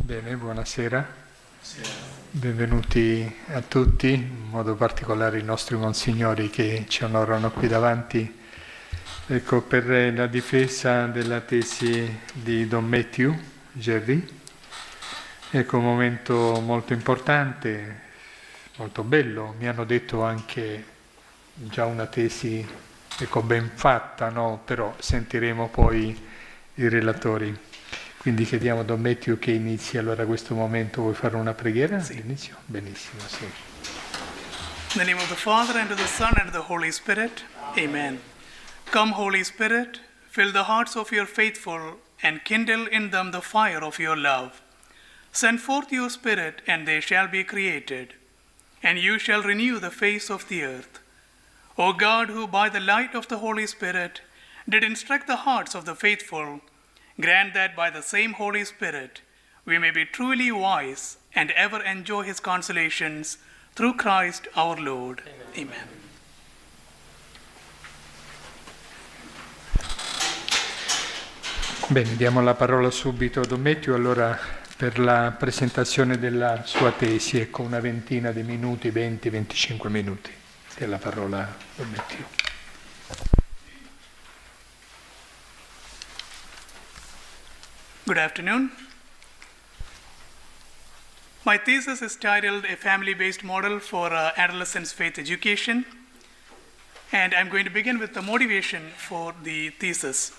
Bene, buonasera. Benvenuti a tutti, in modo particolare i nostri monsignori che ci onorano qui davanti. Ecco, per la difesa della tesi di Don Mathew, Jerry. Ecco, un momento molto importante, molto bello. Mi hanno detto anche già una tesi, ecco, ben fatta, no? Però sentiremo poi i relatori. Quindi chiediamo a Don Mathew che inizi allora questo momento. Vuoi fare una preghiera all'inizio? Benissimo, sì. In the name of the Father, and of the Son, and of the Holy Spirit. Amen. Come, Holy Spirit, fill the hearts of your faithful, and kindle in them the fire of your love. Send forth your Spirit, and they shall be created, and you shall renew the face of the earth. O God, who by the light of the Holy Spirit did instruct the hearts of the faithful, grant that by the same Holy Spirit we may be truly wise and ever enjoy his consolations through Christ our Lord. Amen. Bene, diamo la parola subito a Don Mathew allora per la presentazione della sua tesi, ecco, una ventina di minuti, 20-25 minuti. È la parola a Don Mathew. Good afternoon. My thesis is titled A Family-Based Model for Adolescents' Faith Education, and I'm going to begin with the motivation for the thesis.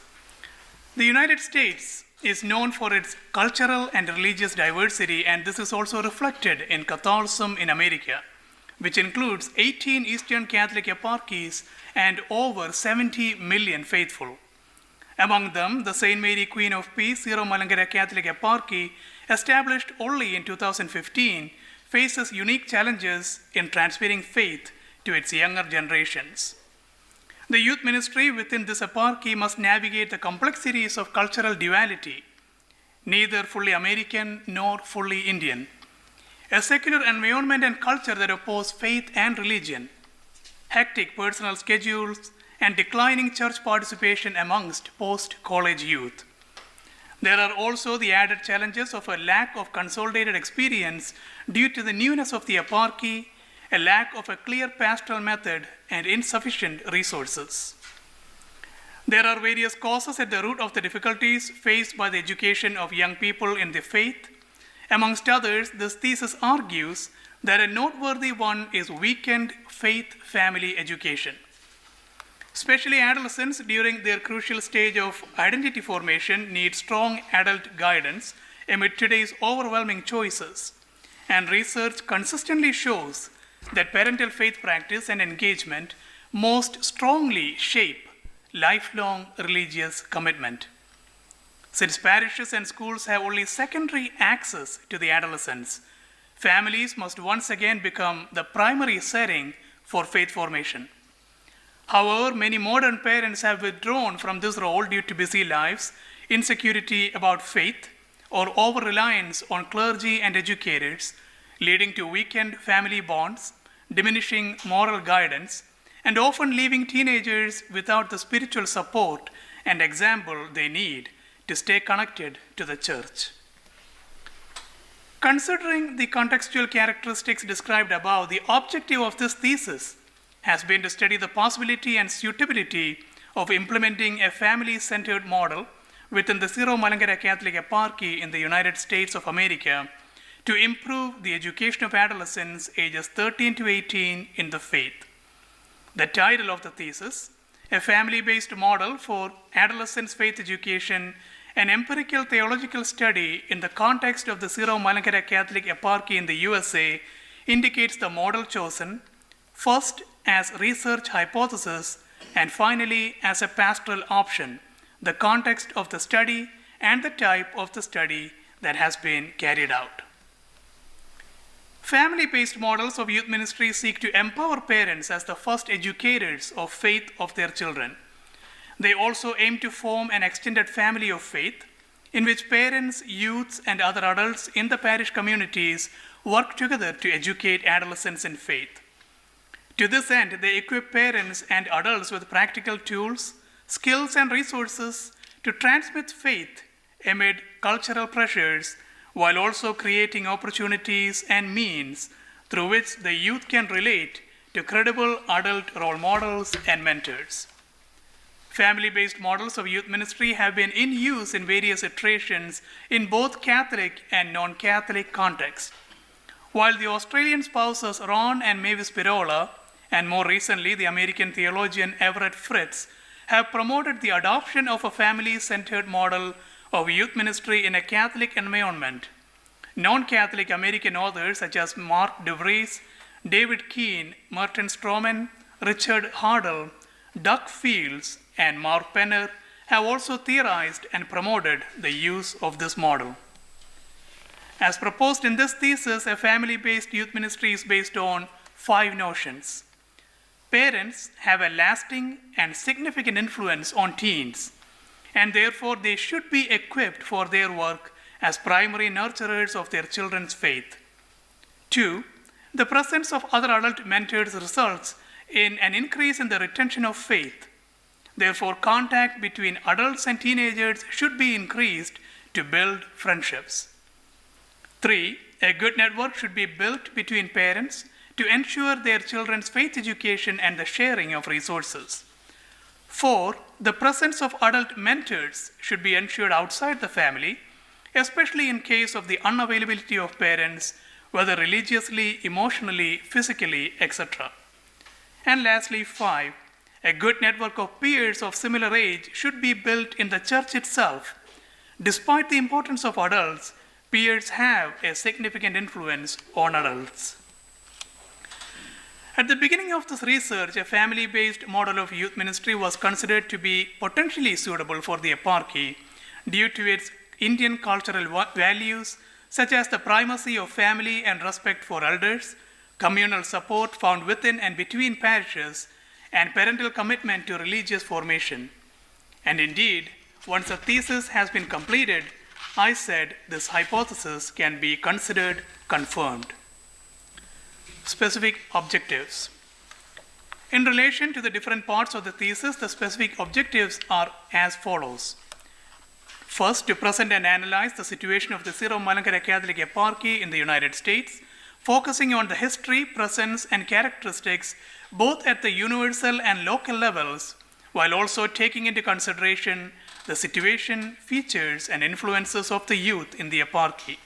The United States is known for its cultural and religious diversity, and this is also reflected in Catholicism in America, which includes 18 Eastern Catholic eparchies and over 70 million faithful. Among them, the St. Mary Queen of Peace Syro-Malankara Catholic Eparchy, established only in 2015, faces unique challenges in transmitting faith to its younger generations. The youth ministry within this eparchy must navigate the complexities of cultural duality, neither fully American nor fully Indian, a secular environment and culture that oppose faith and religion, hectic personal schedules, and declining church participation amongst post-college youth. There are also the added challenges of a lack of consolidated experience due to the newness of the eparchy, a lack of a clear pastoral method, and insufficient resources. There are various causes at the root of the difficulties faced by the education of young people in the faith. Amongst others, this thesis argues that a noteworthy one is weakened faith-family education. Especially adolescents during their crucial stage of identity formation need strong adult guidance amid today's overwhelming choices. And research consistently shows that parental faith practice and engagement most strongly shape lifelong religious commitment. Since parishes and schools have only secondary access to the adolescents, families must once again become the primary setting for faith formation. However, many modern parents have withdrawn from this role due to busy lives, insecurity about faith, or over-reliance on clergy and educators, leading to weakened family bonds, diminishing moral guidance, and often leaving teenagers without the spiritual support and example they need to stay connected to the church. Considering the contextual characteristics described above, the objective of this thesis has been to study the possibility and suitability of implementing a family-centered model within the Syro-Malankara Catholic Eparchy in the United States of America to improve the education of adolescents ages 13 to 18 in the faith. The title of the thesis, A Family-Based Model for Adolescents' Faith Education, an empirical theological study in the context of the Syro-Malankara Catholic Eparchy in the USA, indicates the model chosen, first as research hypothesis, and finally as a pastoral option, the context of the study and the type of the study that has been carried out. Family-based models of youth ministry seek to empower parents as the first educators of faith of their children. They also aim to form an extended family of faith in which parents, youths, and other adults in the parish communities work together to educate adolescents in faith. To this end, they equip parents and adults with practical tools, skills, and resources to transmit faith amid cultural pressures while also creating opportunities and means through which the youth can relate to credible adult role models and mentors. Family-based models of youth ministry have been in use in various iterations in both Catholic and non-Catholic contexts. While the Australian spouses Ron and Mavis Pirola, and more recently the American theologian Everett Fritz, have promoted the adoption of a family-centered model of youth ministry in a Catholic environment, non-Catholic American authors such as Mark DeVries, David Keane, Merton Stroman, Richard Hardle, Doug Fields, and Mark Penner have also theorized and promoted the use of this model. As proposed in this thesis, a family-based youth ministry is based on 5 notions. Parents have a lasting and significant influence on teens, and therefore they should be equipped for their work as primary nurturers of their children's faith. 2, the presence of other adult mentors results in an increase in the retention of faith. Therefore, contact between adults and teenagers should be increased to build friendships. 3, a good network should be built between parents to ensure their children's faith education and the sharing of resources. 4, the presence of adult mentors should be ensured outside the family, especially in case of the unavailability of parents, whether religiously, emotionally, physically, etc. And lastly, 5, a good network of peers of similar age should be built in the church itself. Despite the importance of adults, peers have a significant influence on adults. At the beginning of this research, a family-based model of youth ministry was considered to be potentially suitable for the eparchy due to its Indian cultural values, such as the primacy of family and respect for elders, communal support found within and between parishes, and parental commitment to religious formation. And indeed, once a thesis has been completed, I said this hypothesis can be considered confirmed. Specific objectives. In relation to the different parts of the thesis, the specific objectives are as follows. First, to present and analyze the situation of the Syro-Malankara Catholic Eparchy in the United States, focusing on the history, presence, and characteristics both at the universal and local levels, while also taking into consideration the situation, features, and influences of the youth in the eparchy.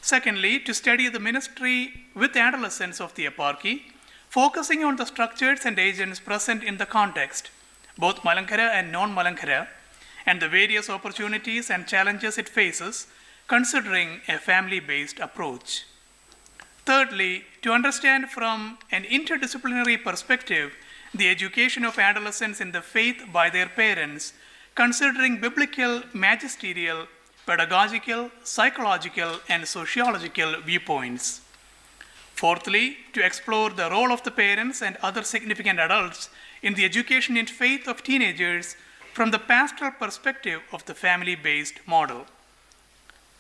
Secondly, to study the ministry with adolescents of the eparchy, focusing on the structures and agents present in the context, both Malankara and non-Malankara, and the various opportunities and challenges it faces, considering a family-based approach. Thirdly, to understand from an interdisciplinary perspective the education of adolescents in the faith by their parents, considering biblical, magisterial, pedagogical, psychological, and sociological viewpoints. Fourthly, to explore the role of the parents and other significant adults in the education in faith of teenagers from the pastoral perspective of the family-based model.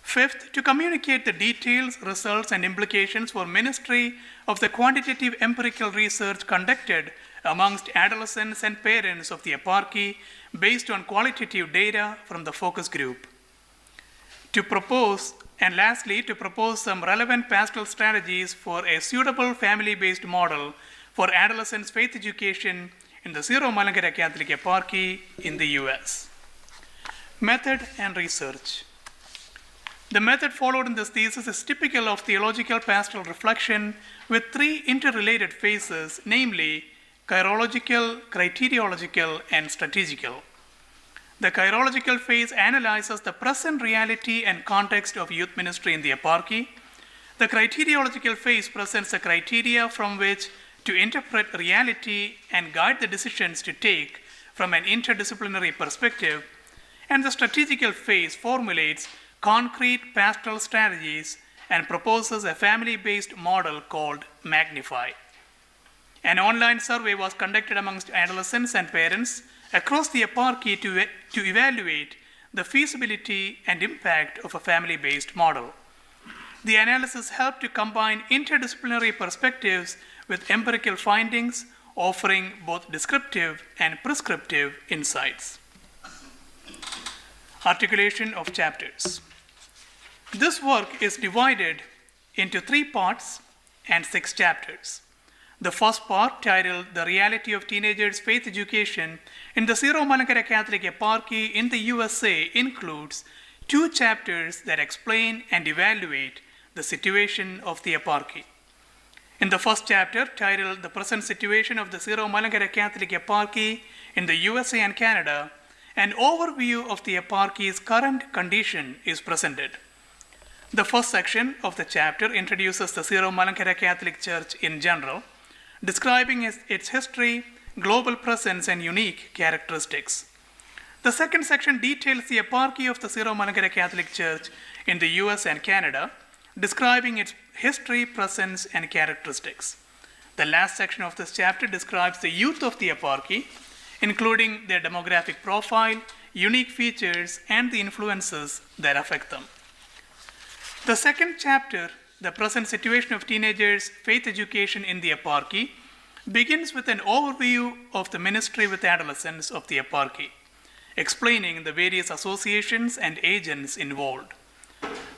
Fifth, to communicate the details, results, and implications for ministry of the quantitative empirical research conducted amongst adolescents and parents of the eparchy based on qualitative data from the focus group. To propose, and lastly, to propose some relevant pastoral strategies for a suitable family-based model for adolescents' faith education in the Syro-Malankara Catholic Eparchy in the US. Method and research. The method followed in this thesis is typical of theological pastoral reflection with 3 interrelated phases, namely chirological, criteriological, and strategical. The chirological phase analyzes the present reality and context of youth ministry in the eparchy. The criteriological phase presents the criteria from which to interpret reality and guide the decisions to take from an interdisciplinary perspective. And the strategical phase formulates concrete pastoral strategies and proposes a family-based model called Magnify. An online survey was conducted amongst adolescents and parents across the eparchy to evaluate the feasibility and impact of a family-based model. The analysis helped to combine interdisciplinary perspectives with empirical findings, offering both descriptive and prescriptive insights. Articulation of chapters. This work is divided into 3 parts and 6 chapters. The first part, titled The Reality of Teenagers' Faith Education in the Syro-Malankara Catholic Eparchy in the USA, includes 2 chapters that explain and evaluate the situation of the eparchy. In the first chapter, titled The Present Situation of the Syro-Malankara Catholic Eparchy in the USA and Canada, an overview of the eparchy's current condition is presented. The first section of the chapter introduces the Syro-Malankara Catholic Church in general, describing its history, global presence, and unique characteristics. The second section details the eparchy of the Syro-Malankara Catholic Church in the US and Canada, describing its history, presence, and characteristics. The last section of this chapter describes the youth of the eparchy, including their demographic profile, unique features, and the influences that affect them. The second chapter, The Present Situation of Teenagers' Faith Education in the Eparchy, begins with an overview of the ministry with adolescents of the eparchy, explaining the various associations and agents involved.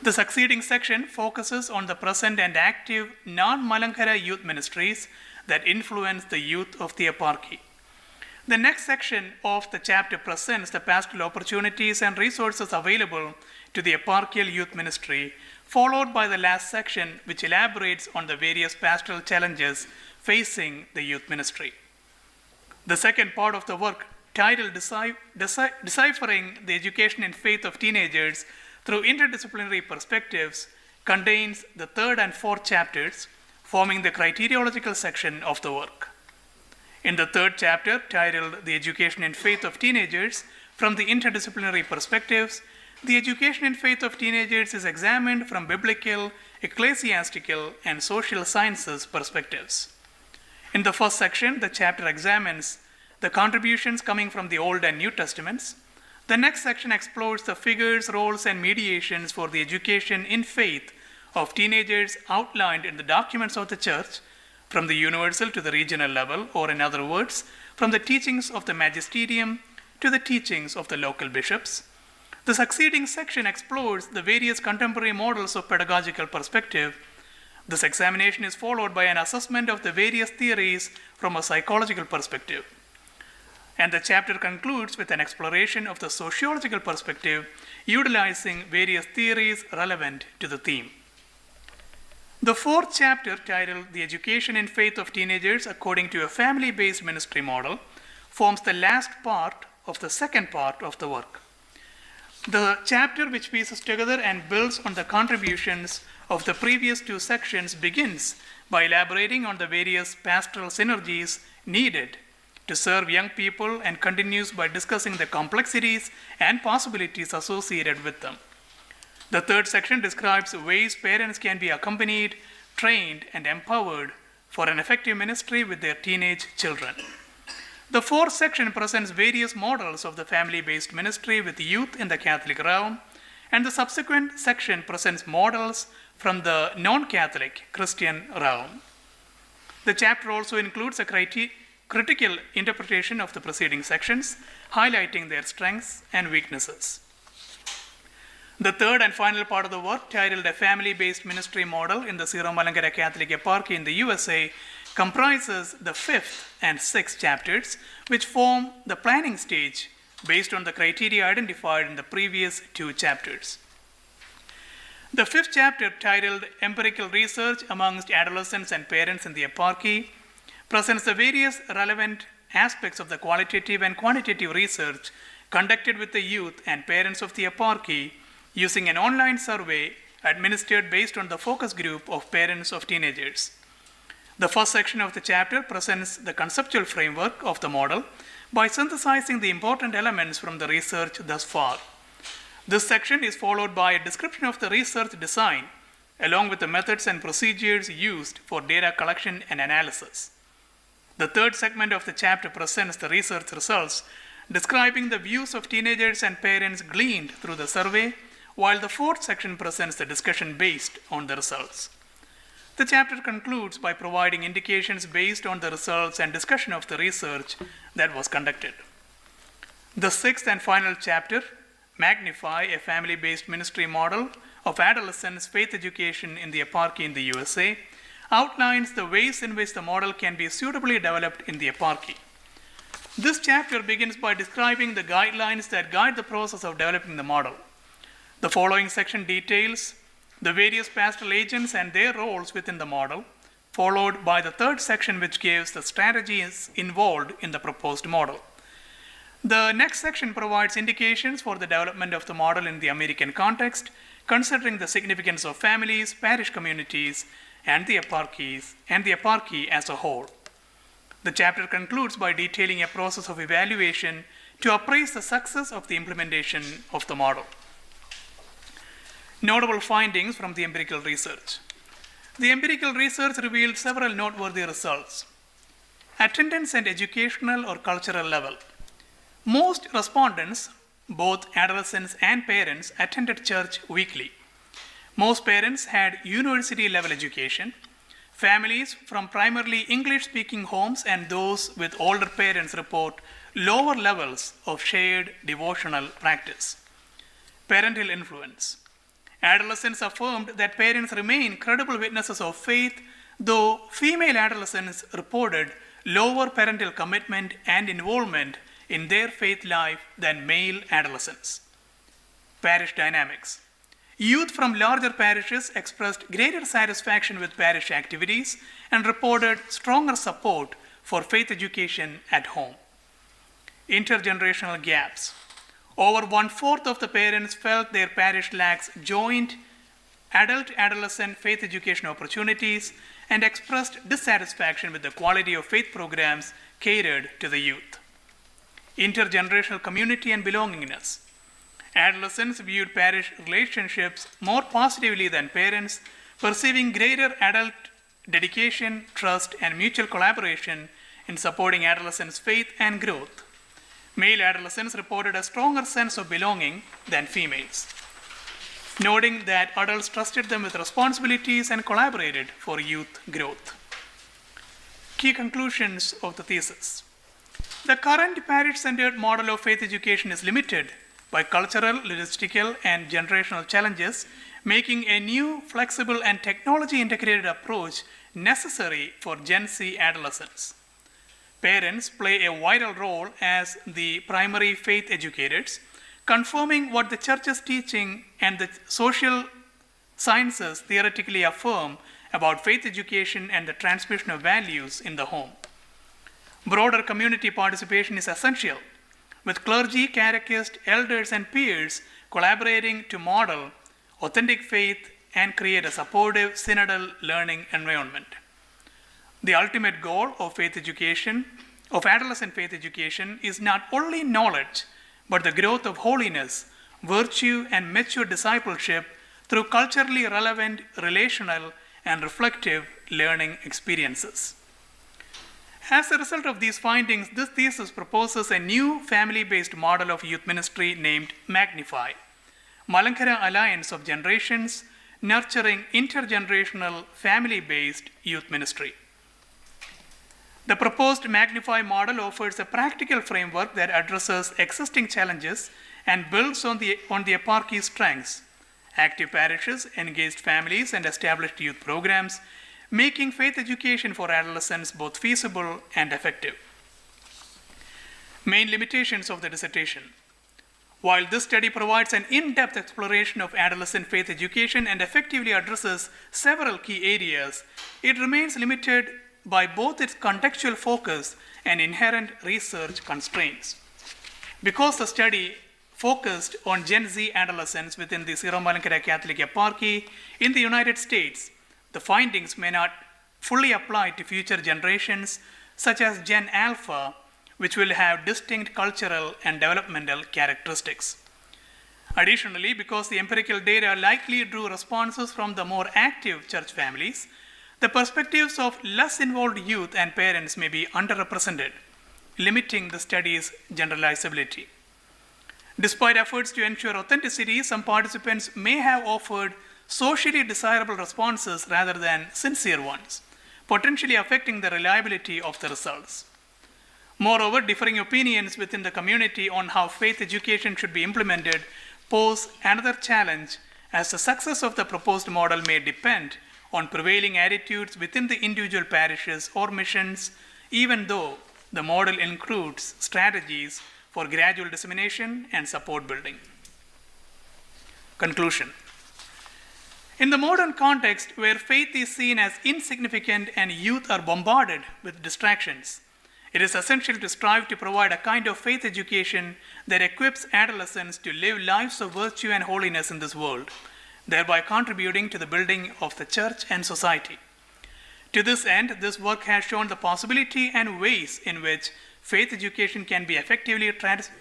The succeeding section focuses on the present and active non-Malankara youth ministries that influence the youth of the eparchy. The next section of the chapter presents the pastoral opportunities and resources available to the eparchial youth ministry, followed by the last section, which elaborates on the various pastoral challenges facing the youth ministry. The second part of the work, titled Deciphering the Education and Faith of Teenagers Through Interdisciplinary Perspectives, contains the third and fourth chapters, forming the criteriological section of the work. In the third chapter, titled The Education and Faith of Teenagers from the Interdisciplinary Perspectives, the education and faith of teenagers is examined from biblical, ecclesiastical, and social sciences perspectives. In the first section, the chapter examines the contributions coming from the Old and New Testaments. The next section explores the figures, roles, and mediations for the education in faith of teenagers outlined in the documents of the Church, from the universal to the regional level, or in other words, from the teachings of the magisterium to the teachings of the local bishops. The succeeding section explores the various contemporary models of pedagogical perspective. This examination is followed by an assessment of the various theories from a psychological perspective. And the chapter concludes with an exploration of the sociological perspective, utilizing various theories relevant to the theme. The fourth chapter, titled The Education and Faith of Teenagers According to a Family-Based Ministry Model, forms the last part of the second part of the work. The chapter, which pieces together and builds on the contributions of the previous 2 sections, begins by elaborating on the various pastoral synergies needed to serve young people, and continues by discussing the complexities and possibilities associated with them. The third section describes ways parents can be accompanied, trained, and empowered for an effective ministry with their teenage children. The fourth section presents various models of the family-based ministry with youth in the Catholic realm, and the subsequent section presents models from the non-Catholic Christian realm. The chapter also includes a critical interpretation of the preceding sections, highlighting their strengths and weaknesses. The third and final part of the work, titled A Family-Based Ministry Model in the Syro-Malankara Catholic Eparchy in the USA, comprises the 5th and 6th chapters, which form the planning stage based on the criteria identified in the previous 2 chapters. The 5th chapter, titled Empirical Research Amongst Adolescents and Parents in the Eparchy, presents the various relevant aspects of the qualitative and quantitative research conducted with the youth and parents of the eparchy using an online survey administered based on the focus group of parents of teenagers. The first section of the chapter presents the conceptual framework of the model by synthesizing the important elements from the research thus far. This section is followed by a description of the research design, along with the methods and procedures used for data collection and analysis. The third segment of the chapter presents the research results, describing the views of teenagers and parents gleaned through the survey, while the fourth section presents the discussion based on the results. The chapter concludes by providing indications based on the results and discussion of the research that was conducted. The 6th and final chapter, Magnify a Family-Based Ministry Model, of Adolescents' Faith Education in the Eparchy in the USA, outlines the ways in which the model can be suitably developed in the eparchy. This chapter begins by describing the guidelines that guide the process of developing the model. The following section details the various pastoral agents and their roles within the model, followed by the third section, which gives the strategies involved in the proposed model. The next section provides indications for the development of the model in the American context, considering the significance of families, parish communities, and the eparchy as a whole. The chapter concludes by detailing a process of evaluation to appraise the success of the implementation of the model. Notable findings from the empirical research. The empirical research revealed several noteworthy results. Attendance at educational or cultural level. Most respondents, both adolescents and parents, attended church weekly. Most parents had university-level education. Families from primarily English-speaking homes and those with older parents report lower levels of shared devotional practice. Parental influence. Adolescents affirmed that parents remain credible witnesses of faith, though female adolescents reported lower parental commitment and involvement in their faith life than male adolescents. Parish dynamics. Youth from larger parishes expressed greater satisfaction with parish activities and reported stronger support for faith education at home. Intergenerational gaps. Over 1/4 of the parents felt their parish lacks joint adult-adolescent faith education opportunities and expressed dissatisfaction with the quality of faith programs catered to the youth. Intergenerational community and belongingness. Adolescents viewed parish relationships more positively than parents, perceiving greater adult dedication, trust, and mutual collaboration in supporting adolescents' faith and growth. Male adolescents reported a stronger sense of belonging than females, noting that adults trusted them with responsibilities and collaborated for youth growth. Key conclusions of the thesis. The current parish-centered model of faith education is limited by cultural, logistical, and generational challenges, making a new, flexible, and technology-integrated approach necessary for Gen Z adolescents. Parents play a vital role as the primary faith educators, confirming what the church's teaching and the social sciences theoretically affirm about faith education and the transmission of values in the home. Broader community participation is essential, with clergy, catechists, elders, and peers collaborating to model authentic faith and create a supportive synodal learning environment. The ultimate goal of faith education, of adolescent faith education, is not only knowledge, but the growth of holiness, virtue, and mature discipleship through culturally relevant, relational, and reflective learning experiences. As a result of these findings, this thesis proposes a new family-based model of youth ministry named Magnify, Malankara Alliance of Generations, nurturing intergenerational family-based youth ministry. The proposed Magnify model offers a practical framework that addresses existing challenges and builds on the eparchy's strengths: active parishes, engaged families, and established youth programs, making faith education for adolescents both feasible and effective. Main limitations of the dissertation. While this study provides an in-depth exploration of adolescent faith education and effectively addresses several key areas, it remains limited by both its contextual focus and inherent research constraints. Because the study focused on Gen Z adolescents within the Syro-Malankara Catholic Eparchy in the United States, the findings may not fully apply to future generations, such as Gen Alpha, which will have distinct cultural and developmental characteristics. Additionally, because the empirical data likely drew responses from the more active church families, the perspectives of less involved youth and parents may be underrepresented, limiting the study's generalizability. Despite efforts to ensure authenticity, some participants may have offered socially desirable responses rather than sincere ones, potentially affecting the reliability of the results. Moreover, differing opinions within the community on how faith education should be implemented pose another challenge, as the success of the proposed model may depend on prevailing attitudes within the individual parishes or missions, even though the model includes strategies for gradual dissemination and support building. Conclusion. In the modern context, where faith is seen as insignificant and youth are bombarded with distractions, it is essential to strive to provide a kind of faith education that equips adolescents to live lives of virtue and holiness in this world, thereby contributing to the building of the church and society. To this end, this work has shown the possibility and ways in which faith education can be effectively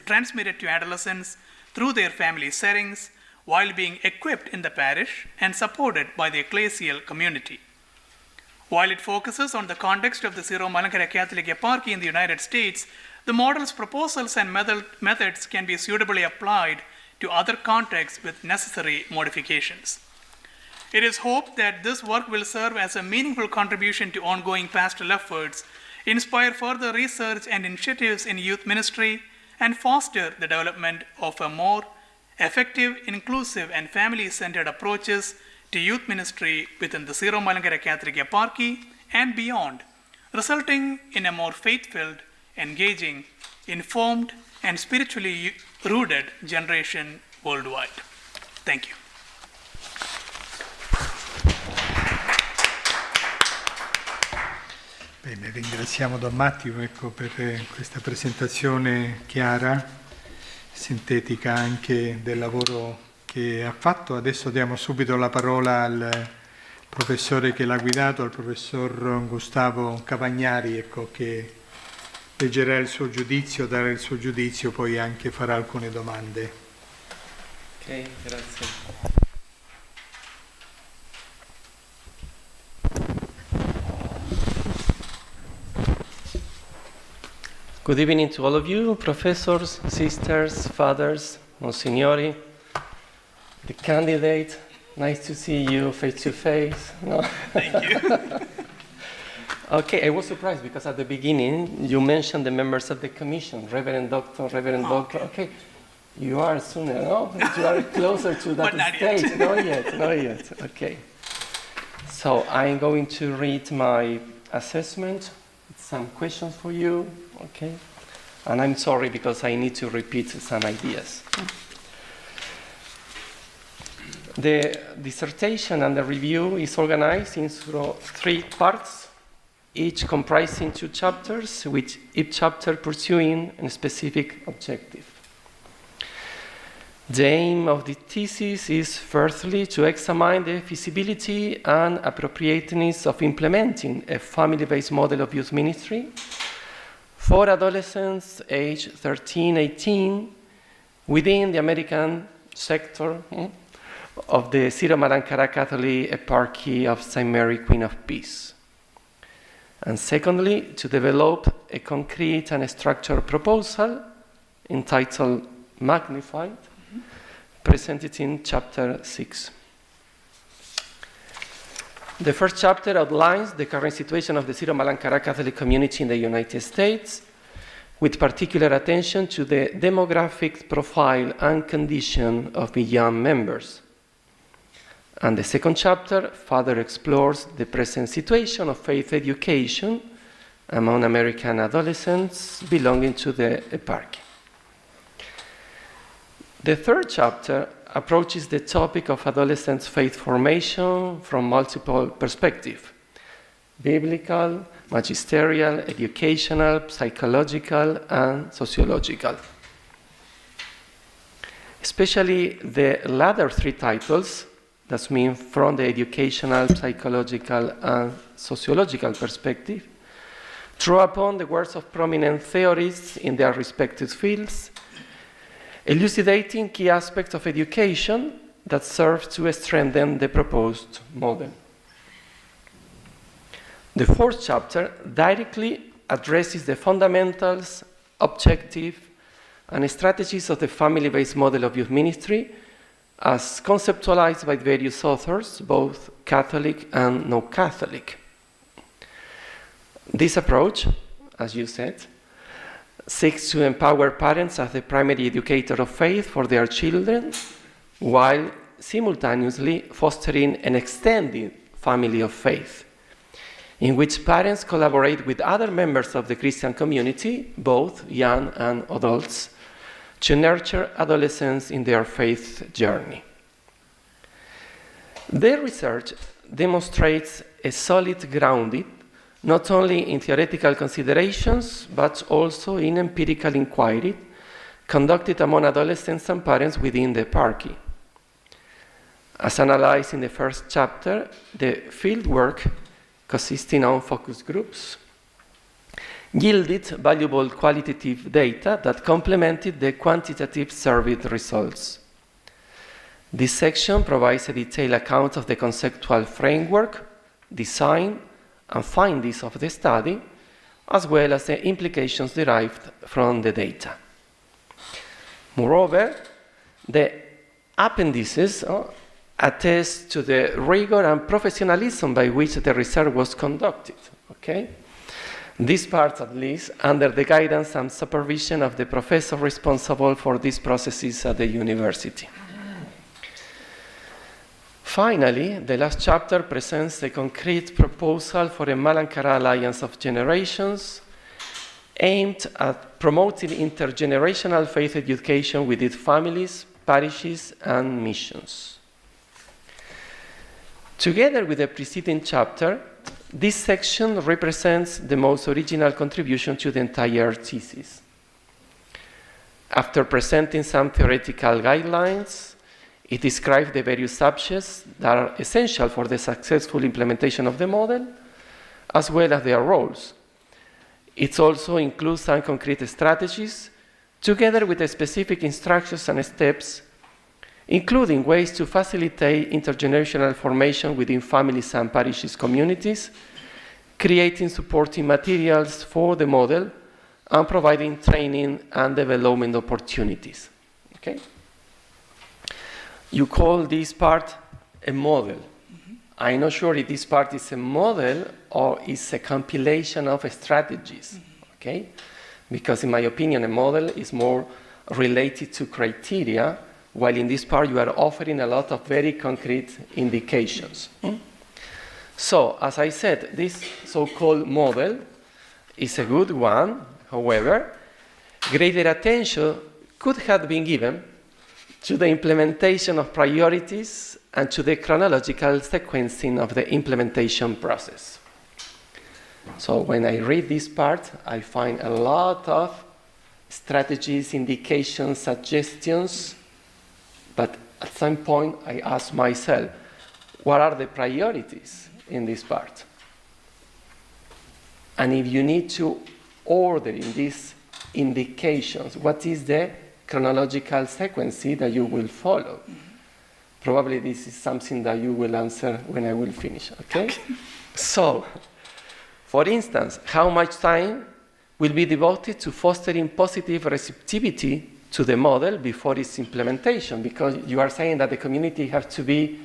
transmitted to adolescents through their family settings, while being equipped in the parish and supported by the ecclesial community. While it focuses on the context of the Syro-Malankara Catholic Eparchy in the United States, the model's proposals and methods can be suitably applied to other contexts with necessary modifications. It is hoped that this work will serve as a meaningful contribution to ongoing pastoral efforts, inspire further research and initiatives in youth ministry, and foster the development of a more effective, inclusive, and family-centered approaches to youth ministry within the Syro-Malankara Catholic Eparchy and beyond, resulting in a more faith-filled, engaging, informed, and spiritually rooted generation worldwide. Thank you. Bene, ringraziamo Don Mathew per questa presentazione chiara, sintetica anche del lavoro che ha fatto. Adesso diamo subito la parola al professore che l'ha guidato, al professor Gustavo Cavagnari, che leggerà il suo giudizio, darà il suo giudizio, poi anche farà alcune domande. Ok, grazie. Good evening to all of you, professors, sisters, fathers, monsignori, the candidate. Nice to see you face to face. No? Thank you. Okay, I was surprised because at the beginning you mentioned the members of the commission, Reverend Doctor, Reverend Doctor. Okay, you are sooner, no? You are closer to that stage. Yet. Not yet, not yet. Okay. So I'm going to read my assessment. Some questions for you, okay? And I'm sorry because I need to repeat some ideas. The dissertation and the review is organized into 3 parts, each comprising 2 chapters, with each chapter pursuing a specific objective. The aim of the thesis is firstly to examine the feasibility and appropriateness of implementing a family-based model of youth ministry for adolescents aged 13-18 within the American sector of the Syro-Malankara Catholic Eparchy of St. Mary, Queen of Peace. And secondly, to develop a concrete and structured proposal entitled Magnified, presented in chapter 6. The first chapter outlines the current situation of the Syro-Malankara Catholic community in the United States, with particular attention to the demographic profile and condition of the young members. And the second chapter further explores the present situation of faith education among American adolescents belonging to the eparchy. The third chapter approaches the topic of adolescents' faith formation from multiple perspectives: biblical, magisterial, educational, psychological, and sociological. Especially the latter 3 titles, that means from the educational, psychological, and sociological perspective, draw upon the works of prominent theorists in their respective fields, elucidating key aspects of education that serve to strengthen the proposed model. The fourth chapter directly addresses the fundamentals, objectives, and strategies of the family-based model of youth ministry as conceptualized by various authors, both Catholic and non-Catholic. This approach, as you said, seeks to empower parents as the primary educator of faith for their children, while simultaneously fostering an extended family of faith, in which parents collaborate with other members of the Christian community, both young and adults, to nurture adolescents in their faith journey. Their research demonstrates a solid grounding not only in theoretical considerations, but also in empirical inquiry conducted among adolescents and parents within the eparchy. As analyzed in the first chapter, the fieldwork, consisting of focus groups, yielded valuable qualitative data that complemented the quantitative surveyed results. This section provides a detailed account of the conceptual framework, design, and findings of the study, as well as the implications derived from the data. Moreover, the appendices attest to the rigor and professionalism by which the research was conducted. Okay? This part, at least, under the guidance and supervision of the professor responsible for these processes at the university. Finally, the last chapter presents a concrete proposal for a Malankara Alliance of Generations aimed at promoting intergenerational faith education within families, parishes, and missions. Together with the preceding chapter, this section represents the most original contribution to the entire thesis. After presenting some theoretical guidelines, it describes the various subjects that are essential for the successful implementation of the model, as well as their roles. It also includes some concrete strategies, together with the specific instructions and steps, including ways to facilitate intergenerational formation within families and parishes communities, creating supporting materials for the model, and providing training and development opportunities. Okay? You call this part a model. Mm-hmm. I'm not sure if this part is a model or is a compilation of strategies, okay? Because in my opinion, a model is more related to criteria, while in this part you are offering a lot of very concrete indications. Mm-hmm. So, as I said, this so-called model is a good one. However, greater attention could have been given to the implementation of priorities and to the chronological sequencing of the implementation process. So when I read this part, I find a lot of strategies, indications, suggestions, but at some point I ask myself, what are the priorities in this part? And if you need to order in these indications, what is the chronological sequence that you will follow? Probably this is something that you will answer when I will finish, okay? So, for instance, how much time will be devoted to fostering positive receptivity to the model before its implementation? Because you are saying that the community has to be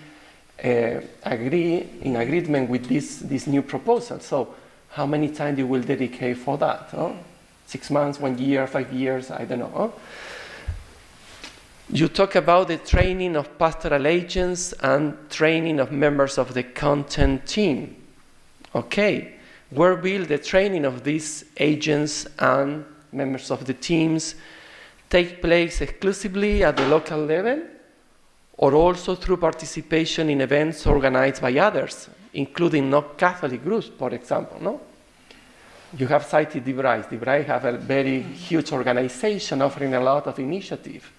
in agreement with this new proposal. So, how many time you will dedicate for that? 6 months, 1 year, 5 years, I don't know. You talk about the training of pastoral agents and training of members of the content team. Okay, where will the training of these agents and members of the teams take place exclusively at the local level, or also through participation in events organized by others, including non-Catholic groups, for example, no? You have cited DeVry. DeVry have a very huge organization offering a lot of initiative.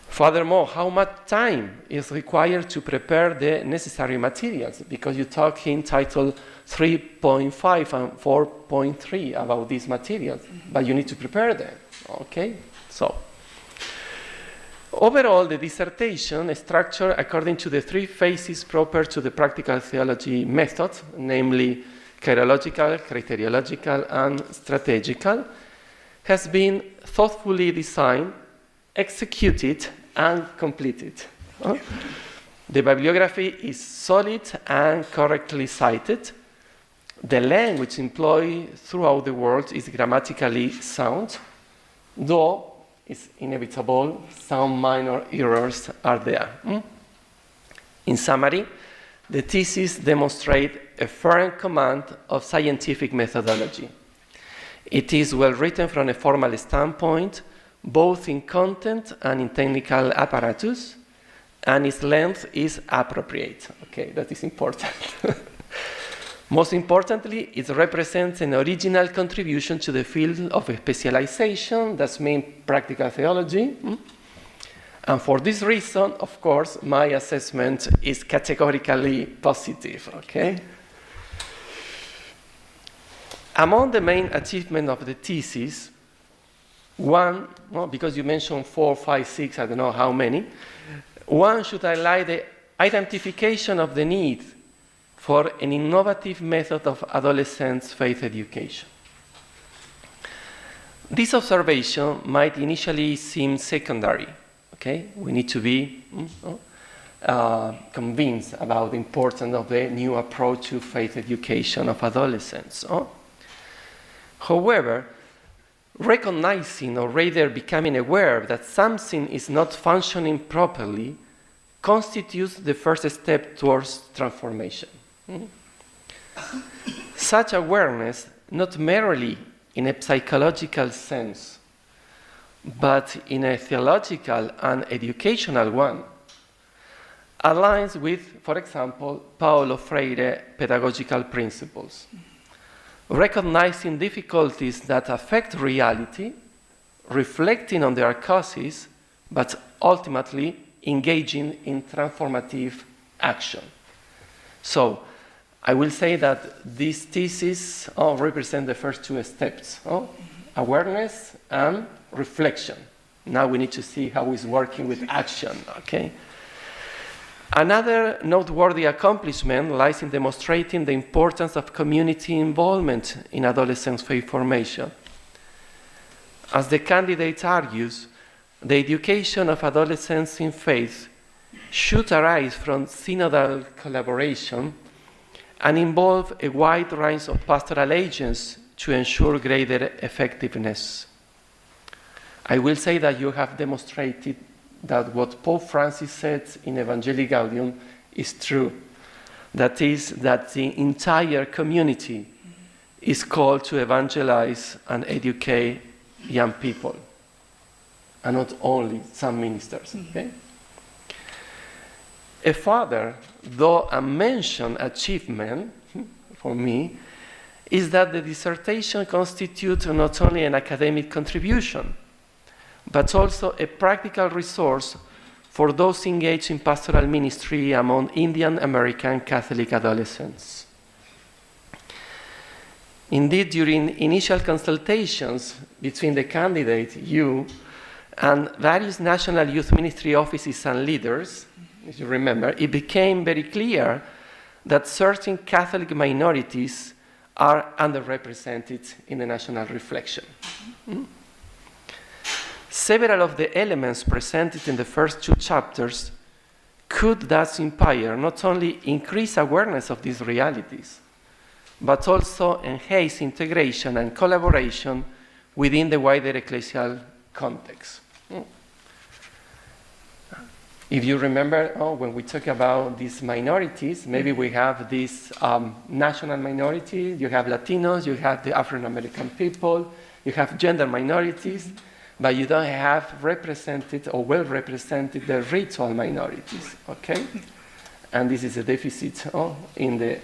Furthermore, how much time is required to prepare the necessary materials? Because you talk in title 3.5 and 4.3 about these materials, but you need to prepare them, okay? So, overall, the dissertation is structured according to the 3 phases proper to the practical theology method, namely chirological, criteriological, and strategical, has been thoughtfully designed, executed, and completed. The bibliography is solid and correctly cited. The language employed throughout the world is grammatically sound, though is inevitable. Some minor errors are there. In summary, the thesis demonstrates a firm command of scientific methodology. It is well written from a formal standpoint, both in content and in technical apparatus, and its length is appropriate. Okay, that is important. Most importantly, it represents an original contribution to the field of specialization, that's mean practical theology. And for this reason, of course, my assessment is categorically positive, okay? Among the main achievements of the thesis, one, well, because you mentioned 4, 5, 6, I don't know how many, one should highlight the identification of the need for an innovative method of adolescents' faith education. This observation might initially seem secondary. Okay? We need to be convinced about the importance of the new approach to faith education of adolescents. However, recognizing or rather becoming aware that something is not functioning properly constitutes the first step towards transformation. Such awareness, not merely in a psychological sense, but in a theological and educational one, aligns with, for example, Paulo Freire pedagogical principles, recognizing difficulties that affect reality, reflecting on their causes, but ultimately engaging in transformative action. So, I will say that this thesis represents the first two steps, awareness and reflection. Now we need to see how it's working with action, okay? Another noteworthy accomplishment lies in demonstrating the importance of community involvement in adolescent faith formation. As the candidate argues, the education of adolescents in faith should arise from synodal collaboration and involve a wide range of pastoral agents to ensure greater effectiveness. I will say that you have demonstrated that what Pope Francis said in Evangelii Gaudium is true. That is, that the entire community is called to evangelize and educate young people, and not only some ministers. Okay? A further, though unmentioned achievement for me, is that the dissertation constitutes not only an academic contribution, but also a practical resource for those engaged in pastoral ministry among Indian American Catholic adolescents. Indeed, during initial consultations between the candidate, you, and various national youth ministry offices and leaders, as you remember, it became very clear that certain Catholic minorities are underrepresented in the national reflection. Several of the elements presented in the first two chapters could thus inspire not only increased awareness of these realities, but also enhance integration and collaboration within the wider ecclesial context. If you remember, when we talk about these minorities, maybe we have these national minorities, you have Latinos, you have the African American people, you have gender minorities, but you don't have represented or well represented the ritual minorities, okay? And this is a deficit in the,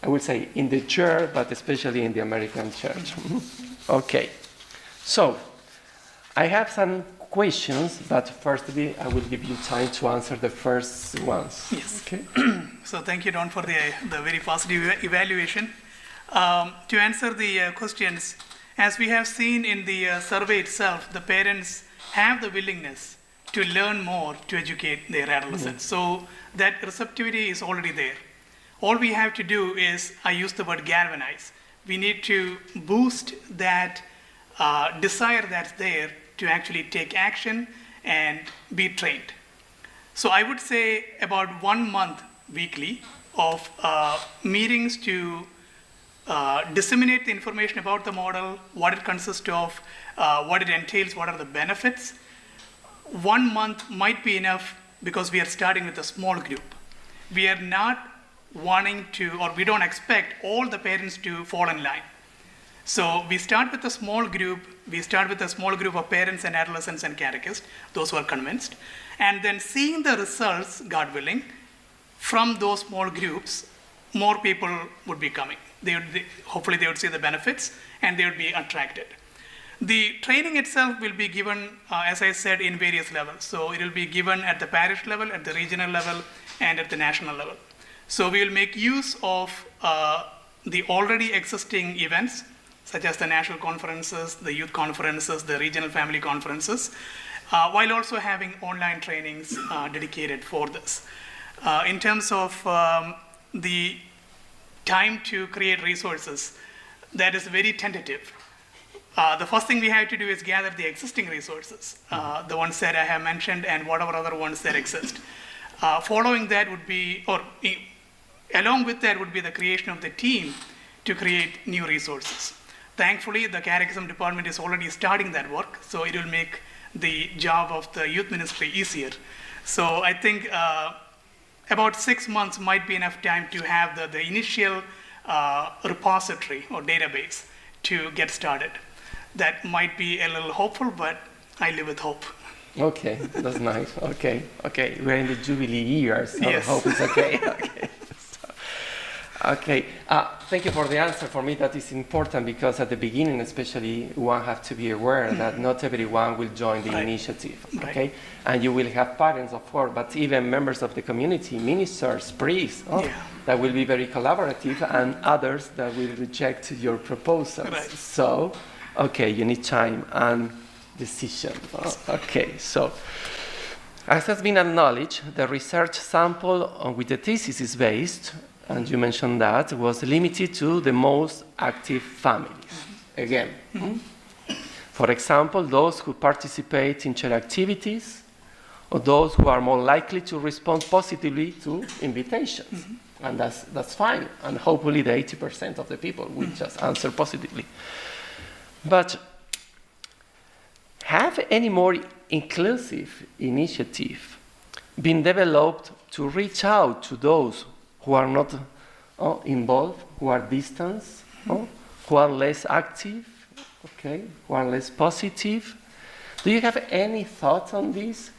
I would say, in the church, but especially in the American church. Okay, so I have some questions, but firstly, I will give you time to answer the first ones. Yes. Okay. So thank you, Don, for the very positive evaluation. To answer the questions, as we have seen in the survey itself, the parents have the willingness to learn more to educate their adolescents. So that receptivity is already there. All we have to do is, I use the word galvanize. We need to boost that desire that's there to actually take action and be trained. So I would say about 1 month weekly of meetings to disseminate the information about the model, what it consists of, what it entails, what are the benefits. 1 month might be enough because we are starting with a small group. We are not wanting to, or we don't expect all the parents to fall in line. So we start with a small group. We start with a small group of parents and adolescents and catechists, those who are convinced. And then seeing the results, God willing, from those small groups, more people would be coming. Hopefully they would see the benefits and they would be attracted. The training itself will be given, as I said, in various levels. So it will be given at the parish level, at the regional level, and at the national level. So we will make use of the already existing events, such as the national conferences, the youth conferences, the regional family conferences, while also having online trainings dedicated for this. In terms of the time to create resources, that is very tentative. The first thing we have to do is gather the existing resources, the ones that I have mentioned and whatever other ones that exist. Following that would be, or along with that would be the creation of the team to create new resources. Thankfully, the Catechism Department is already starting that work, so it will make the job of the youth ministry easier. So I think about 6 months might be enough time to have the initial repository or database to get started. That might be a little hopeful, but I live with hope. Okay, that's nice. Okay. We're in the Jubilee year, so yes. Hope is okay. Okay. Thank you for the answer. For me, that is important because at the beginning, especially, one has to be aware that not everyone will join the initiative. Okay, Right. and you will have parents, of course, but even members of the community, ministers, priests, that will be very collaborative, and others that will reject your proposals. Right. So, okay, you need time and decision. Okay, so. As has been acknowledged, the research sample on which the thesis is based, and you mentioned that, was limited to the most active families. Again, for example, those who participate in church activities, or those who are more likely to respond positively to invitations. And that's fine. And hopefully the 80% of the people will just answer positively. But have any more inclusive initiative been developed to reach out to those who are not involved, who are distant, who are less active, who are less positive? Do you have any thoughts on this?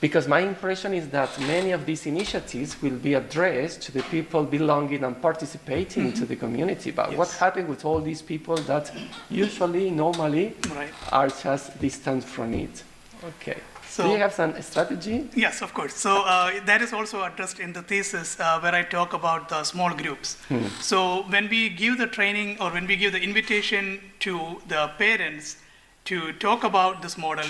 Because my impression is that many of these initiatives will be addressed to the people belonging and participating into the community. But what happens with all these people that usually, normally, are just distant from it? Okay. So, do you have some strategy? Yes, of course. So that is also addressed in the thesis where I talk about the small groups. So when we give the training or when we give the invitation to the parents to talk about this model,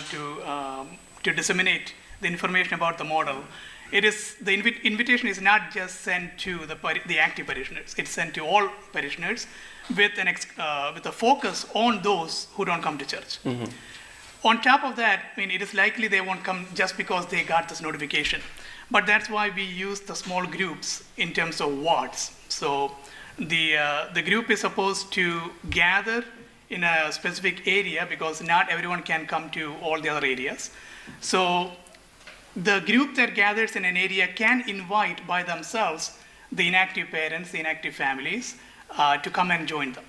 to disseminate the information about the model, it is the invitation is not just sent to the active parishioners. It's sent to all parishioners with a focus on those who don't come to church. On top of that, it is likely they won't come just because they got this notification. But that's why we use the small groups in terms of wards. So the group is supposed to gather in a specific area because not everyone can come to all the other areas. So the group that gathers in an area can invite by themselves the inactive parents, the inactive families, to come and join them.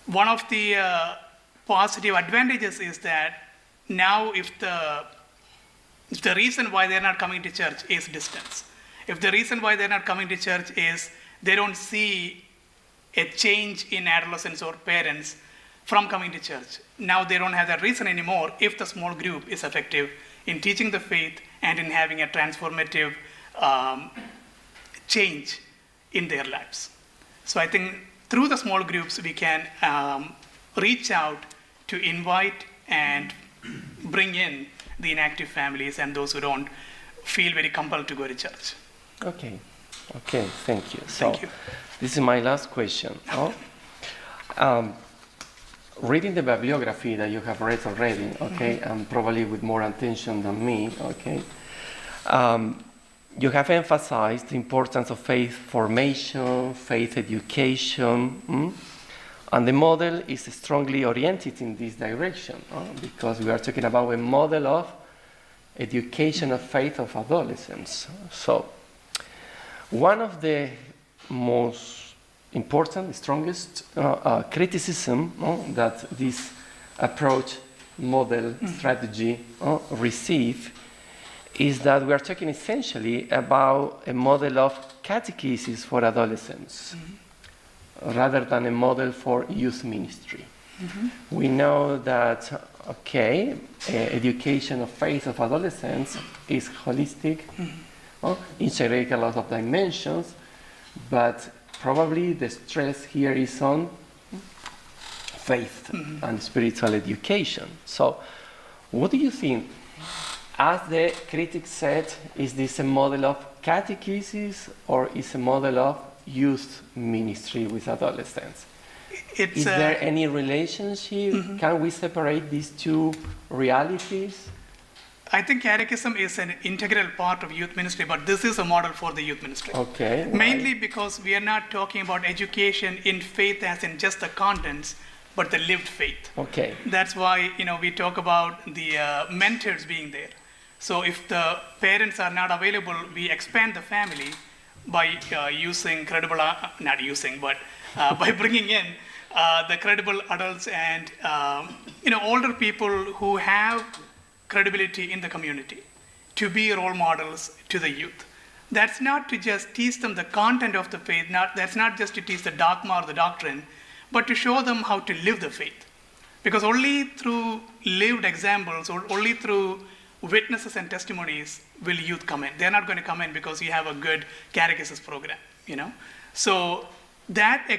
One of the positive advantages is that now if the reason why they're not coming to church is distance, if the reason why they're not coming to church is they don't see a change in adolescents or parents from coming to church, now they don't have that reason anymore if the small group is effective in teaching the faith and in having a transformative change in their lives. So I think through the small groups we can reach out to invite and bring in the inactive families and those who don't feel very compelled to go to church. Okay, thank you. Thank you. This is my last question. Reading the bibliography that you have read already, and probably with more attention than me, you have emphasized the importance of faith formation, faith education, and the model is strongly oriented in this direction, because we are talking about a model of education of faith of adolescents. So, one of the most important, strongest criticism that this approach, model, strategy receive is that we are talking essentially about a model of catechesis for adolescents rather than a model for youth ministry. We know that, education of faith of adolescents is holistic, integrates a lot of dimensions, but probably the stress here is on faith and spiritual education. So, what do you think? As the critics said, is this a model of catechesis or is a model of youth ministry with adolescents? Is there any relationship? Can we separate these two realities? I think catechism is an integral part of youth ministry, but this is a model for the youth ministry. Okay. Mainly because we are not talking about education in faith as in just the contents, but the lived faith. Okay. That's why we talk about the mentors being there. So if the parents are not available, we expand the family by using credible, not using, but by bringing in the credible adults and older people who have credibility in the community to be role models to the youth. That's not to just teach them the content of the faith, that's not just to teach the dogma or the doctrine, but to show them how to live the faith. Because only through lived examples or only through witnesses and testimonies will youth come in. They're not going to come in because you have a good catechesis program, So that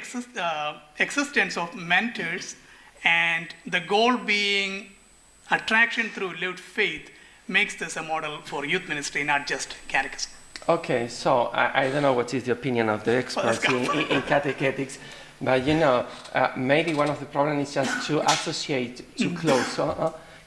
existence of mentors and the goal being attraction through lived faith makes this a model for youth ministry, not just catechism. Okay, so I don't know what is the opinion of the experts in catechetics, but maybe one of the problems is just to associate too close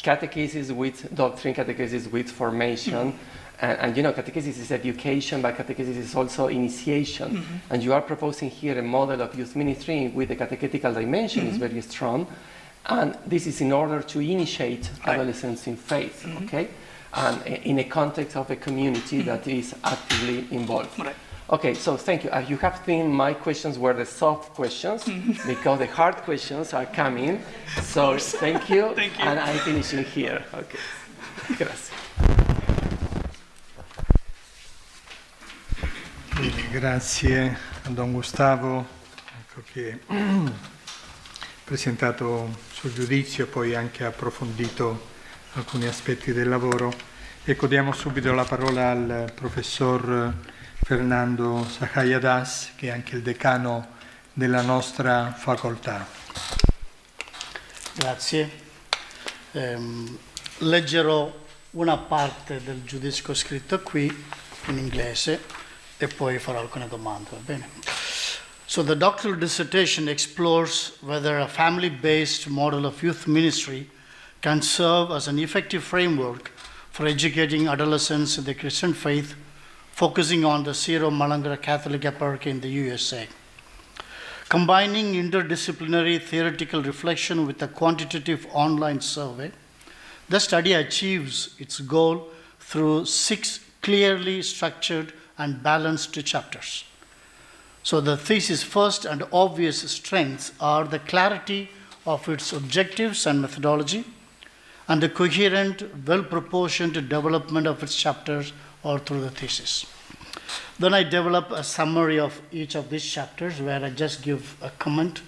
catechesis with doctrine, catechesis with formation. And catechesis is education, but catechesis is also initiation. And you are proposing here a model of youth ministry with the catechetical dimension is very strong. And this is in order to initiate adolescents in faith, okay? And in a context of a community that is actively involved. Right. Okay, so thank you. You have seen my questions were the soft questions because the hard questions are coming. So thank you. Thank you. And I'm finishing here. Okay. Gracias. Bene, grazie a Don Gustavo che ha presentato il suo giudizio e poi anche approfondito alcuni aspetti del lavoro. Ecco, diamo subito la parola al professor Fernando Sacayadas, che è anche il decano della nostra facoltà. Grazie. Leggerò una parte del giudizio scritto qui in inglese e poi farò alcune domande, va bene? So the doctoral dissertation explores whether a family-based model of youth ministry can serve as an effective framework for educating adolescents in the Christian faith, focusing on the Syro-Malankara Catholic Eparchy in the USA. Combining interdisciplinary theoretical reflection with a quantitative online survey, the study achieves its goal through 6 clearly structured and balanced chapters. So the thesis' first and obvious strengths are the clarity of its objectives and methodology, and the coherent, well-proportioned development of its chapters or through the thesis. Then I develop a summary of each of these chapters where I just give a comment.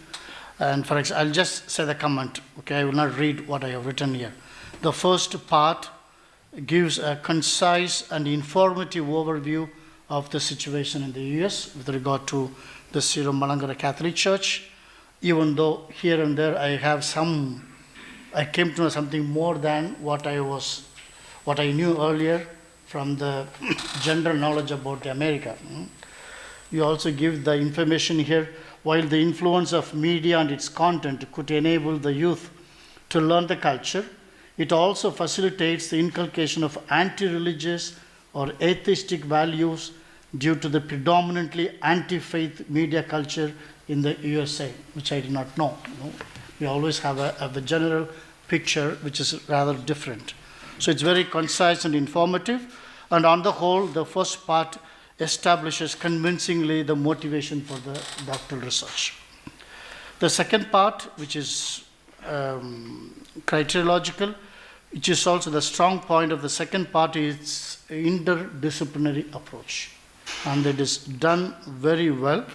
And for example, I'll just say the comment, okay? I will not read what I have written here. The first part gives a concise and informative overview of the situation in the US with regard to the Syro-Malankara Catholic Church. Even though here and there I came to know something more than what I knew earlier from the general knowledge about America. You also give the information here, while the influence of media and its content could enable the youth to learn the culture, it also facilitates the inculcation of anti-religious or atheistic values due to the predominantly anti-faith media culture in the USA, which I did not know. We always have a general picture which is rather different. So it's very concise and informative, and on the whole, the first part establishes convincingly the motivation for the doctoral research. The second part, which is criteriological, which is also the strong point of the second part, is interdisciplinary approach. And it is done very well,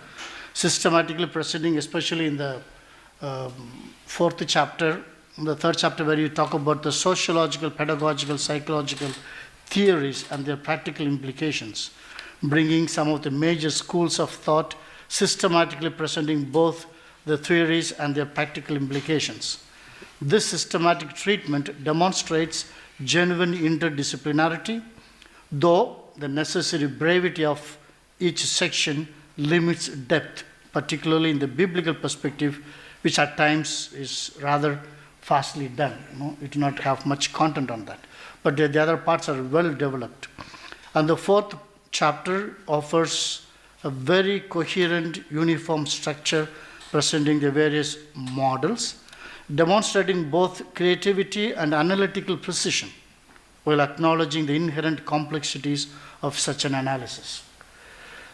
systematically presenting, especially in the fourth chapter, the third chapter, where you talk about the sociological, pedagogical, psychological theories and their practical implications, bringing some of the major schools of thought, systematically presenting both the theories and their practical implications. This systematic treatment demonstrates genuine interdisciplinarity, though the necessary brevity of each section limits depth, particularly in the biblical perspective, which at times is rather fastly done. It do not have much content on that. But the other parts are well developed. And the fourth chapter offers a very coherent, uniform structure presenting the various models, demonstrating both creativity and analytical precision, while acknowledging the inherent complexities of such an analysis.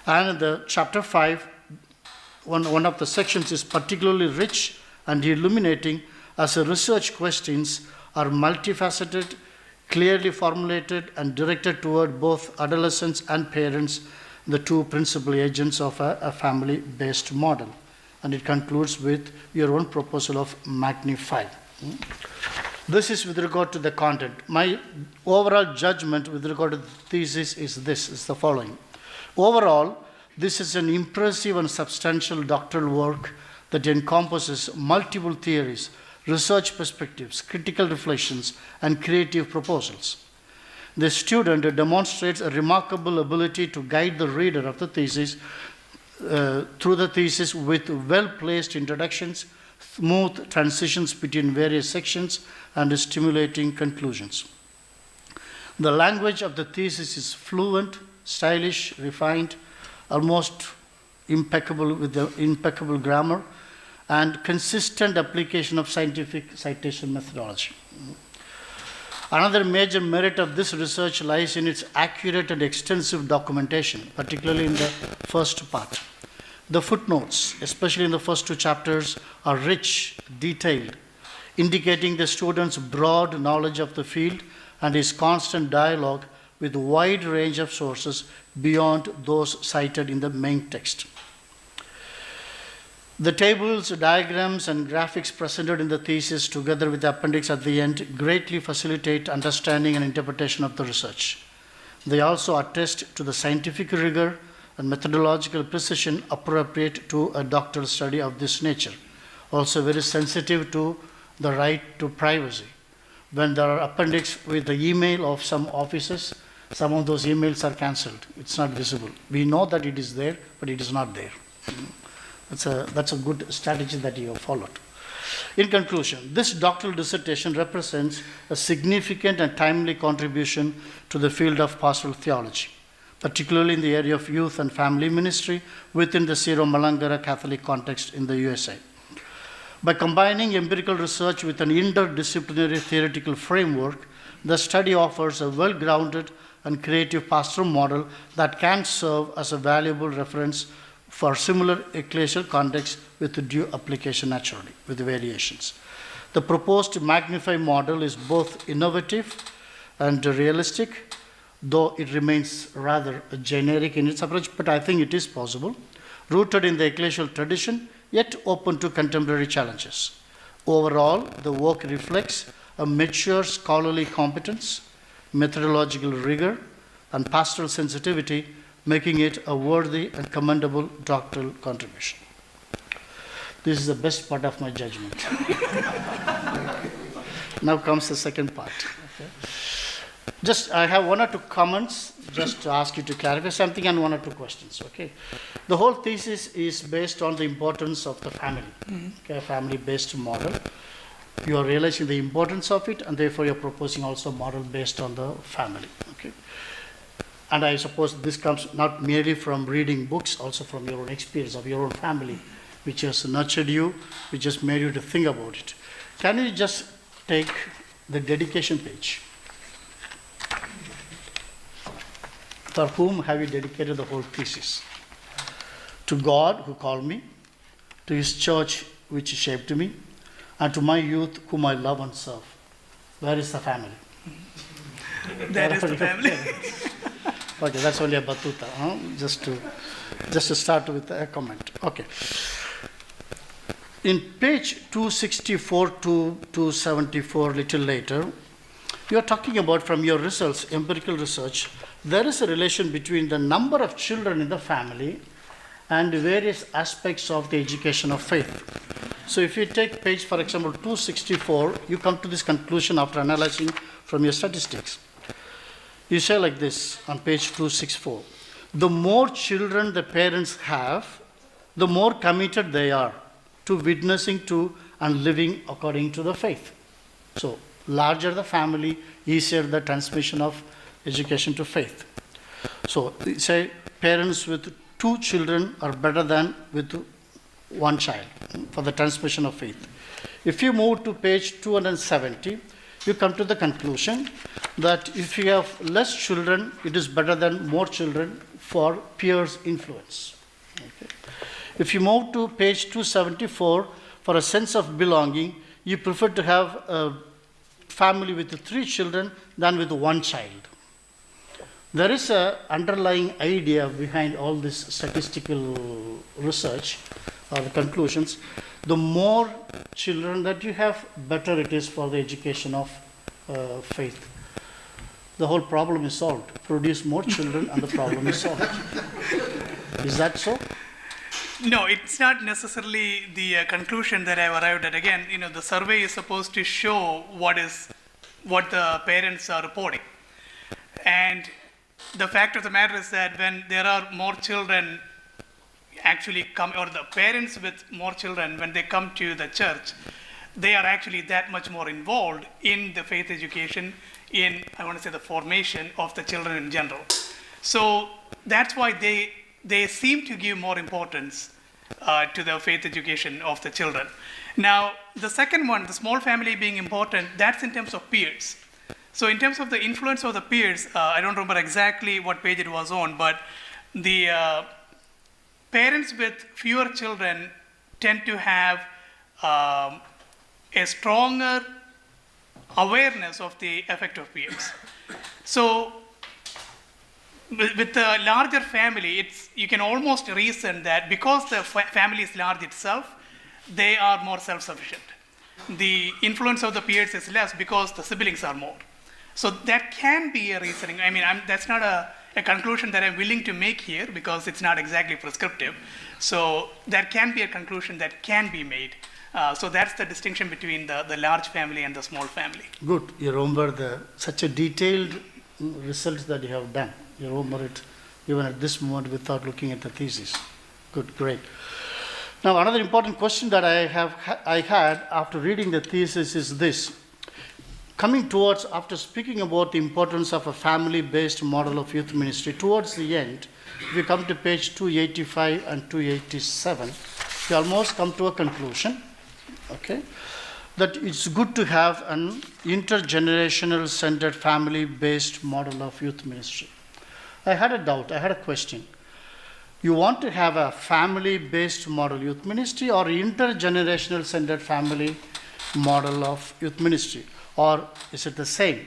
And in the chapter 5, one of the sections is particularly rich and illuminating, as the research questions are multifaceted, clearly formulated, and directed toward both adolescents and parents, the two principal agents of a family-based model. And it concludes with your own proposal of magnify. This is with regard to the content. My overall judgment with regard to the thesis is the following. Overall, this is an impressive and substantial doctoral work that encompasses multiple theories, research perspectives, critical reflections, and creative proposals. The student demonstrates a remarkable ability to guide the reader of the thesis through the thesis with well-placed introductions, smooth transitions between various sections, and stimulating conclusions. The language of the thesis is fluent, stylish, refined, almost impeccable with the impeccable grammar, and consistent application of scientific citation methodology. Another major merit of this research lies in its accurate and extensive documentation, particularly in the first part. The footnotes, especially in the first two chapters, are rich, detailed, indicating the student's broad knowledge of the field and his constant dialogue with a wide range of sources beyond those cited in the main text. The tables, diagrams, and graphics presented in the thesis, together with the appendix at the end, greatly facilitate understanding and interpretation of the research. They also attest to the scientific rigor and methodological precision appropriate to a doctoral study of this nature. Also very sensitive to the right to privacy. When there are appendix with the email of some offices, some of those emails are cancelled. It's not visible. We know that it is there, but it is not there. That's a good strategy that you have followed. In conclusion, this doctoral dissertation represents a significant and timely contribution to the field of pastoral theology, particularly in the area of youth and family ministry within the Syro-Malankara Catholic context in the USA. By combining empirical research with an interdisciplinary theoretical framework, the study offers a well-grounded and creative pastoral model that can serve as a valuable reference for similar ecclesial contexts with due application naturally, with variations. The proposed Magnify model is both innovative and realistic, though it remains rather generic in its approach, but I think it is possible, rooted in the ecclesial tradition, yet open to contemporary challenges. Overall, the work reflects a mature scholarly competence, methodological rigor, and pastoral sensitivity, making it a worthy and commendable doctoral contribution. This is the best part of my judgment. Now comes the second part. Okay. I have one or two comments, just to ask you to clarify something, and one or two questions. Okay. The whole thesis is based on the importance of the family, okay, family-based model. You are realizing the importance of it, and therefore you're proposing also a model based on the family. Okay. And I suppose this comes not merely from reading books, also from your own experience of your own family, which has nurtured you, which has made you to think about it. Can you just take the dedication page? For whom have you dedicated the whole thesis? To God who called me, to His church which shaped me, and to my youth whom I love and serve. Where is the family? That is the family. Okay, that's only a batuta, huh? Just to start with a comment. Okay. In page 264 to 274, little later, you are talking about from your results, empirical research, there is a relation between the number of children in the family and various aspects of the education of faith. So if you take page, for example, 264, you come to this conclusion after analyzing from your statistics. You say like this on page 264, the more children the parents have, the more committed they are to witnessing to and living according to the faith. So larger the family, easier the transmission of education to faith. So say parents with 2 children are better than with 1 child for the transmission of faith. If you move to page 270, you come to the conclusion that if you have less children, it is better than more children for peers' influence. Okay. If you move to page 274, for a sense of belonging, you prefer to have a family with 3 children than with 1 child. There is an underlying idea behind all this statistical research or the conclusions. The more children that you have, better it is for the education of faith. The whole problem is solved. Produce more children and the problem is solved. Is that so? No, it's not necessarily the conclusion that I've arrived at. Again, the survey is supposed to show what the parents are reporting. And the fact of the matter is that when there are more children actually come, or the parents with more children, when they come to the church, they are actually that much more involved in the faith education, in, I want to say, the formation of the children in general. So that's why they seem to give more importance to the faith education of the children. Now, the second one, the small family being important, that's in terms of peers. So in terms of the influence of the peers, I don't remember exactly what page it was on, but the parents with fewer children tend to have a stronger awareness of the effect of peers. So with the larger family, you can almost reason that because the family is large itself, they are more self-sufficient. The influence of the peers is less because the siblings are more. So that can be a reasoning. I mean, that's not a conclusion that I'm willing to make here because it's not exactly prescriptive. So that can be a conclusion that can be made. So that's the distinction between the large family and the small family. Good. You remember such a detailed results that you have done. You remember it even at this moment without looking at the thesis. Good, great. Now another important question that I had after reading the thesis is this. Coming towards, after speaking about the importance of a family-based model of youth ministry, towards the end, if you come to page 285 and 287, you almost come to a conclusion, okay, that it's good to have an intergenerational centered family-based model of youth ministry. I had a doubt, I had a question. You want to have a family-based model youth ministry or intergenerational centered family model of youth ministry? Or is it the same?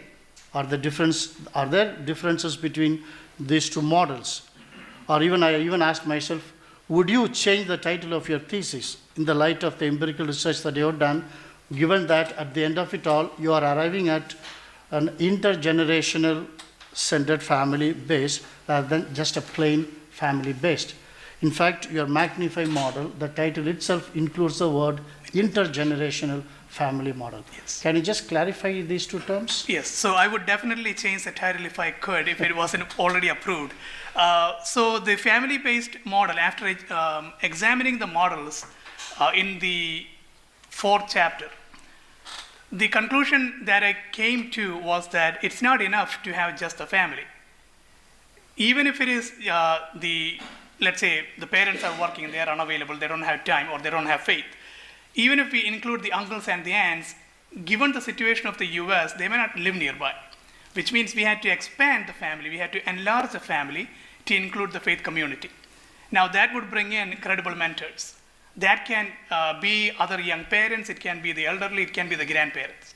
Are there differences between these two models? Or I even asked myself, would you change the title of your thesis in the light of the empirical research that you have done, given that at the end of it all, you are arriving at an intergenerational centered family based rather than just a plain family based? In fact, your Magnify model, the title itself includes the word intergenerational family model. Yes. Can you just clarify these two terms? Yes, so I would definitely change the title if I could, if it wasn't already approved. So the family-based model, after examining the models in the 4th chapter, the conclusion that I came to was that it's not enough to have just a family. even if it is let's say the parents are working, they are unavailable, they don't have time, or they don't have faith, even if we include the uncles and the aunts, given the situation of the US, they may not live nearby, which means we had to expand the family, we had to enlarge the family to include the faith community. Now that would bring in credible mentors. That can be other young parents, it can be the elderly, it can be the grandparents.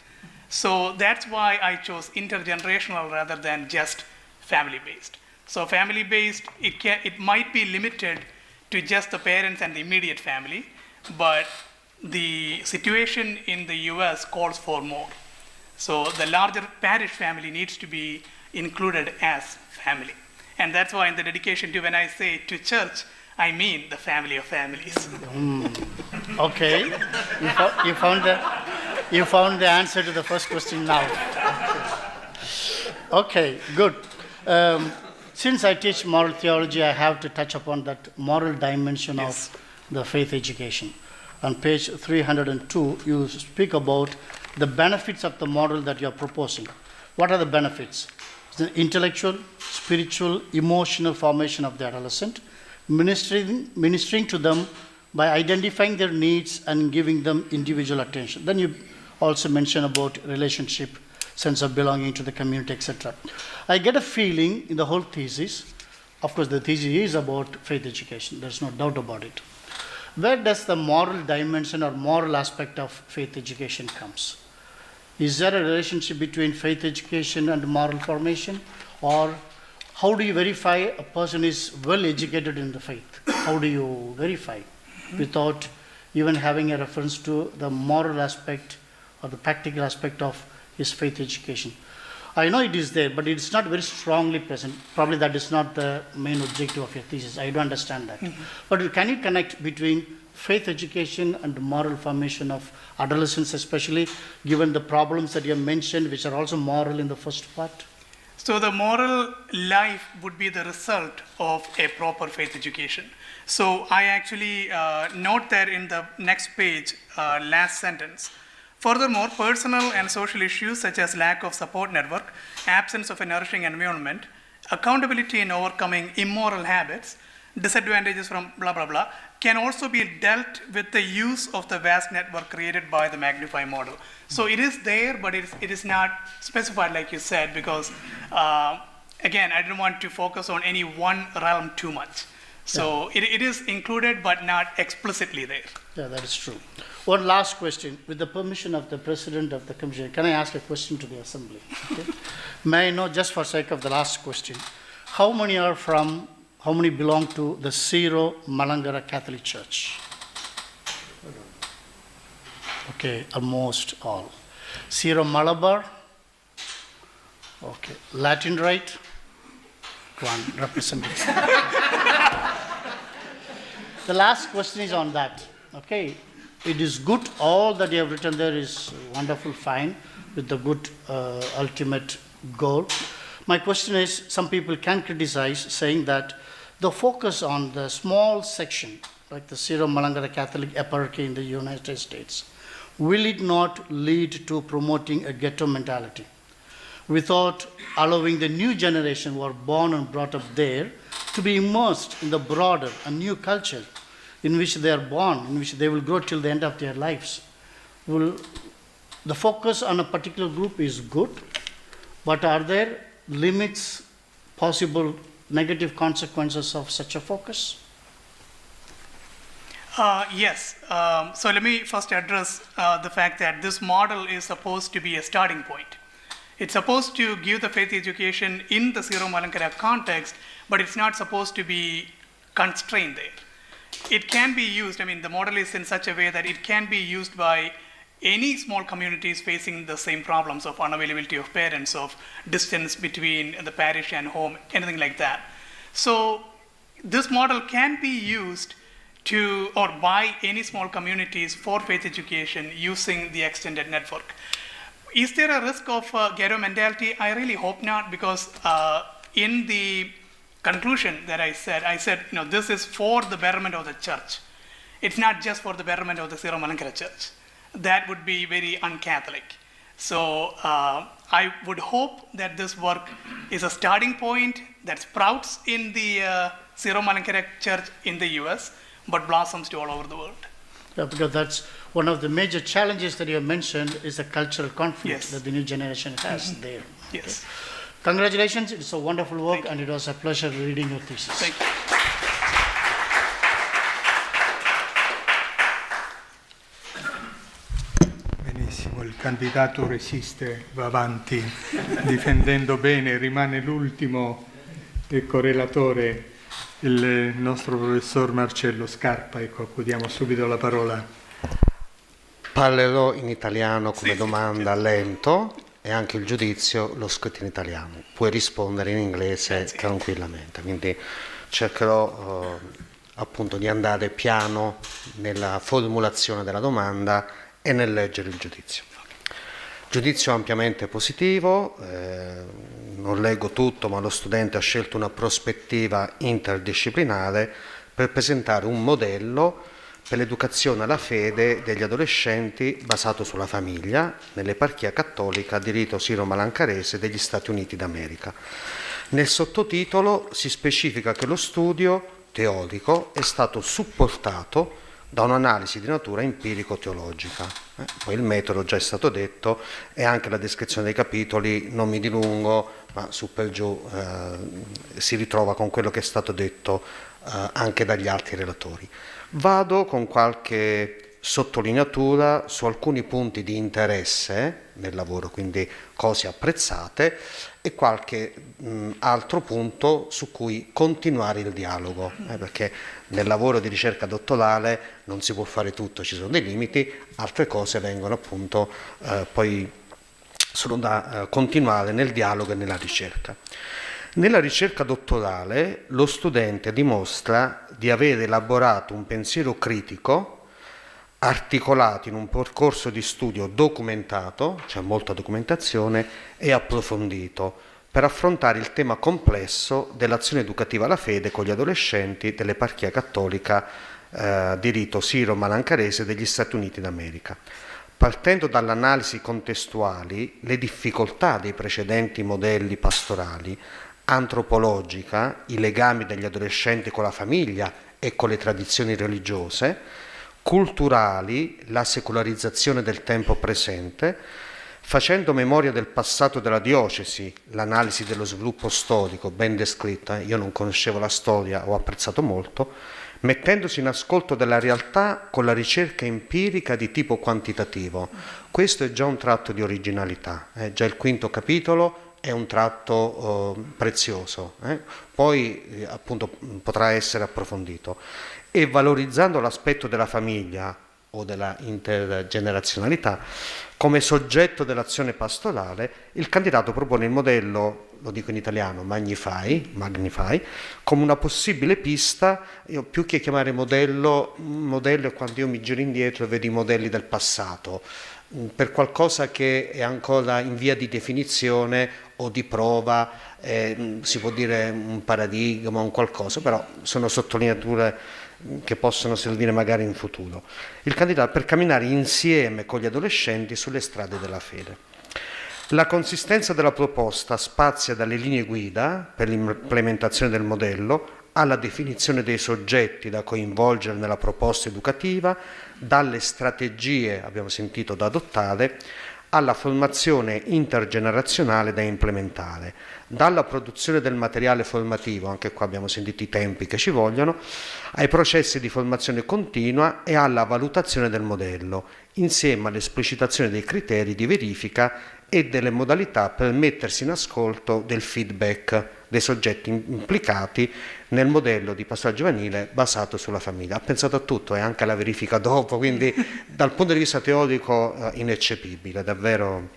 So that's why I chose intergenerational rather than just family-based. So family-based, it might be limited to just the parents and the immediate family, but the situation in the US calls for more. So the larger parish family needs to be included as family. And that's why in the dedication to, when I say to church, I mean the family of families. Okay, you found the answer to the first question now. Okay, good. Since I teach moral theology, I have to touch upon that moral dimension Yes. of the faith education. On page 302, you speak about the benefits of the model that you are proposing. What are the benefits? The intellectual, spiritual, emotional formation of the adolescent, ministering to them by identifying their needs and giving them individual attention. Then you also mention about relationship, sense of belonging to the community, etc. I get a feeling in the whole thesis, of course the thesis is about faith education, there's no doubt about it. Where does the moral dimension or moral aspect of faith education comes? Is there a relationship between faith education and moral formation? Or how do you verify a person is well educated in the faith? How do you verify without even having a reference to the moral aspect or the practical aspect of his faith education? I know it is there, but it's not very strongly present. Probably that is not the main objective of your thesis. I do understand that. But can you connect between faith education and moral formation of adolescents, especially given the problems that you have mentioned, which are also moral in the first part? So the moral life would be the result of a proper faith education. So I actually note that in the next page, last sentence. Furthermore, personal and social issues such as lack of support network, absence of a nourishing environment, accountability in overcoming immoral habits, disadvantages from blah, blah, blah, can also be dealt with the use of the vast network created by the Magnify model. So it is there, but it is not specified like you said, because again, I didn't want to focus on any one realm too much. So it is included, but not explicitly there. Yeah, that is true. One last question. With the permission of the President of the Commission, can I ask a question to the Assembly? Okay. May I know, just for sake of the last question, how many belong to the Syro-Malankara Catholic Church? Okay, almost all. Syro-Malabar? Okay. Latin Rite? One representative. The last question is on that. Okay. It is good, all that you have written there is wonderful, fine, with the good ultimate goal. My question is, some people can criticize saying that the focus on the small section, like the Syro-Malankara Catholic Eparchy in the United States, will it not lead to promoting a ghetto mentality without allowing the new generation who are born and brought up there to be immersed in the broader and new culture in which they are born, in which they will grow till the end of their lives? The focus on a particular group is good, but are there limits, possible negative consequences of such a focus? Yes. So let me first address the fact that this model is supposed to be a starting point. It's supposed to give the faith education in the Syro-Malankara context, but it's not supposed to be constrained there. It can be used, the model is in such a way that it can be used by any small communities facing the same problems of unavailability of parents, of distance between the parish and home, anything like that. So this model can be used to, or by any small communities for faith education using the extended network. Is there a risk of ghetto mentality? I really hope not, because in the conclusion that I said, this is for the betterment of the church. It's not just for the betterment of the Syro-Malankara Church. That would be very un-Catholic. So I would hope that this work is a starting point that sprouts in the Syro-Malankara Church in the US, but blossoms to all over the world. Yeah, because that's one of the major challenges that you have mentioned is the cultural conflict Yes. that the new generation has there. Yes. Congratulations, it's a wonderful work and it was a pleasure reading your thesis. Thank you. Benissimo, il candidato resiste, va avanti difendendo bene, rimane l'ultimo relatore, il nostro professor Marcello Scarpa, ecco, a cui diamo subito la parola. Parlerò in italiano come domanda lento e anche il giudizio lo scritto in italiano. Puoi rispondere in inglese tranquillamente, quindi cercherò appunto di andare piano nella formulazione della domanda e nel leggere il giudizio. Giudizio ampiamente positivo, non leggo tutto, ma lo studente ha scelto una prospettiva interdisciplinare per presentare un modello per l'educazione alla fede degli adolescenti basato sulla famiglia nell'Eparchia Cattolica di rito Syro-Malankarese degli Stati Uniti d'America. Nel sottotitolo si specifica che lo studio teorico è stato supportato da un'analisi di natura empirico-teologica. Poi il metodo già è stato detto e anche la descrizione dei capitoli, non mi dilungo, ma su per giù si ritrova con quello che è stato detto anche dagli altri relatori. Vado con qualche sottolineatura su alcuni punti di interesse nel lavoro, quindi cose apprezzate, e qualche altro punto su cui continuare il dialogo, perché nel lavoro di ricerca dottorale non si può fare tutto, ci sono dei limiti, altre cose vengono appunto poi sono da continuare nel dialogo e nella ricerca. Nella ricerca dottorale lo studente dimostra di aver elaborato un pensiero critico articolato in un percorso di studio documentato, c'è molta documentazione, e approfondito per affrontare il tema complesso dell'azione educativa alla fede con gli adolescenti dell'Eparchia Cattolica di rito Syro-Malankarese degli Stati Uniti d'America. Partendo dall'analisi contestuali, le difficoltà dei precedenti modelli pastorali, antropologica, i legami degli adolescenti con la famiglia e con le tradizioni religiose, culturali, la secolarizzazione del tempo presente, facendo memoria del passato della diocesi, l'analisi dello sviluppo storico ben descritta, io non conoscevo la storia, ho apprezzato molto, mettendosi in ascolto della realtà con la ricerca empirica di tipo quantitativo. Questo è già un tratto di originalità, già il quinto capitolo è un tratto prezioso, poi appunto potrà essere approfondito, e valorizzando l'aspetto della famiglia o della intergenerazionalità come soggetto dell'azione pastorale, il candidato propone il modello, lo dico in italiano, Magnify, come una possibile pista. Io più che chiamare modello è quando io mi giro indietro e vedo i modelli del passato, per qualcosa che è ancora in via di definizione o di prova, si può dire un paradigma, un qualcosa, però sono sottolineature che possono servire magari in futuro. Il candidato per camminare insieme con gli adolescenti sulle strade della fede. La consistenza della proposta spazia dalle linee guida per l'implementazione del modello alla definizione dei soggetti da coinvolgere nella proposta educativa, dalle strategie, abbiamo sentito, da adottare, alla formazione intergenerazionale da implementare, dalla produzione del materiale formativo, anche qua abbiamo sentito i tempi che ci vogliono, ai processi di formazione continua e alla valutazione del modello, insieme all'esplicitazione dei criteri di verifica e delle modalità per mettersi in ascolto del feedback dei soggetti implicati nel modello di pastorato giovanile basato sulla famiglia. Ha pensato a tutto e anche alla verifica dopo, quindi dal punto di vista teorico ineccepibile, davvero.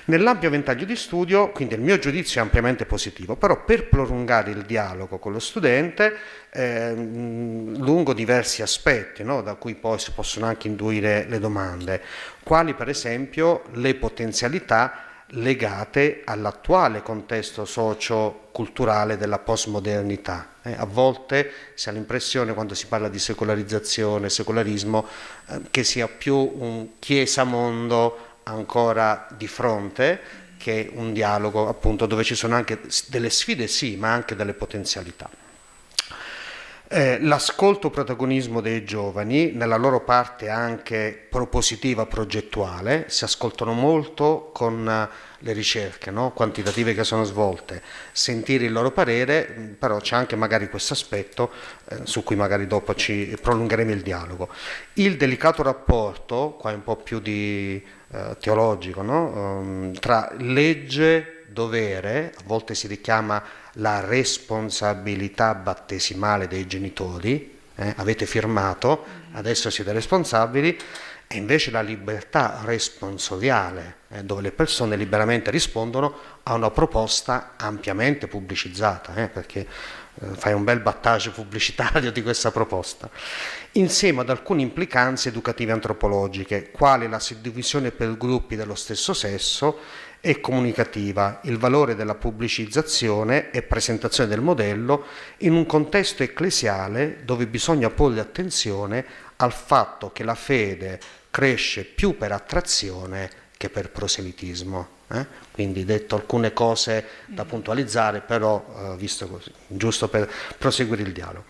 Nell'ampio ventaglio di studio, quindi il mio giudizio è ampiamente positivo, però per prolungare il dialogo con lo studente lungo diversi aspetti, no? Da cui poi si possono anche induire le domande, quali per esempio le potenzialità legate all'attuale contesto socio-culturale della postmodernità. A volte si ha l'impressione, quando si parla di secolarizzazione, secolarismo, che sia più un chiesa-mondo ancora di fronte che un dialogo appunto dove ci sono anche delle sfide, sì, ma anche delle potenzialità. L'ascolto protagonismo dei giovani, nella loro parte anche propositiva, progettuale, si ascoltano molto con le ricerche, no? Quantitative che sono svolte, sentire il loro parere, però c'è anche magari questo aspetto su cui magari dopo ci prolungheremo il dialogo. Il delicato rapporto, qua è un po' più di teologico, no? Tra legge, dovere, a volte si richiama la responsabilità battesimale dei genitori, avete firmato, adesso siete responsabili, e invece la libertà responsoriale, dove le persone liberamente rispondono a una proposta ampiamente pubblicizzata, perché fai un bel battage pubblicitario di questa proposta, insieme ad alcune implicanze educative antropologiche, quali la suddivisione per gruppi dello stesso sesso e comunicativa, il valore della pubblicizzazione e presentazione del modello in un contesto ecclesiale dove bisogna porre attenzione al fatto che la fede cresce più per attrazione che per proselitismo. Quindi detto alcune cose da puntualizzare, però visto così, giusto per proseguire il dialogo.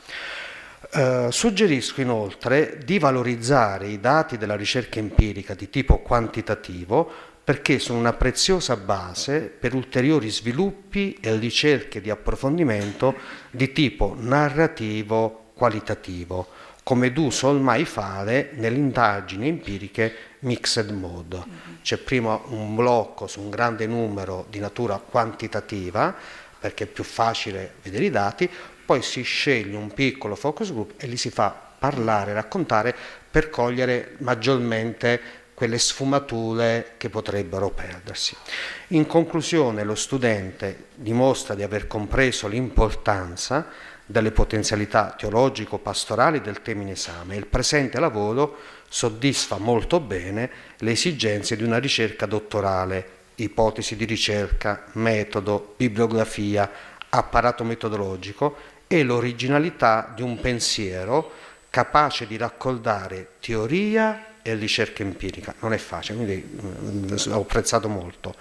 Suggerisco inoltre di valorizzare i dati della ricerca empirica di tipo quantitativo perché sono una preziosa base per ulteriori sviluppi e ricerche di approfondimento di tipo narrativo qualitativo, come d'uso ormai fare nelle indagini empiriche mixed mode. C'è prima un blocco su un grande numero di natura quantitativa, perché è più facile vedere i dati, poi si sceglie un piccolo focus group e li si fa parlare, raccontare per cogliere maggiormente quelle sfumature che potrebbero perdersi. In conclusione, lo studente dimostra di aver compreso l'importanza delle potenzialità teologico-pastorali del tema in esame e il presente lavoro soddisfa molto bene le esigenze di una ricerca dottorale, ipotesi di ricerca, metodo, bibliografia, apparato metodologico e l'originalità di un pensiero capace di raccordare teoria e ricerca empirica. Non è facile, quindi ho apprezzato molto.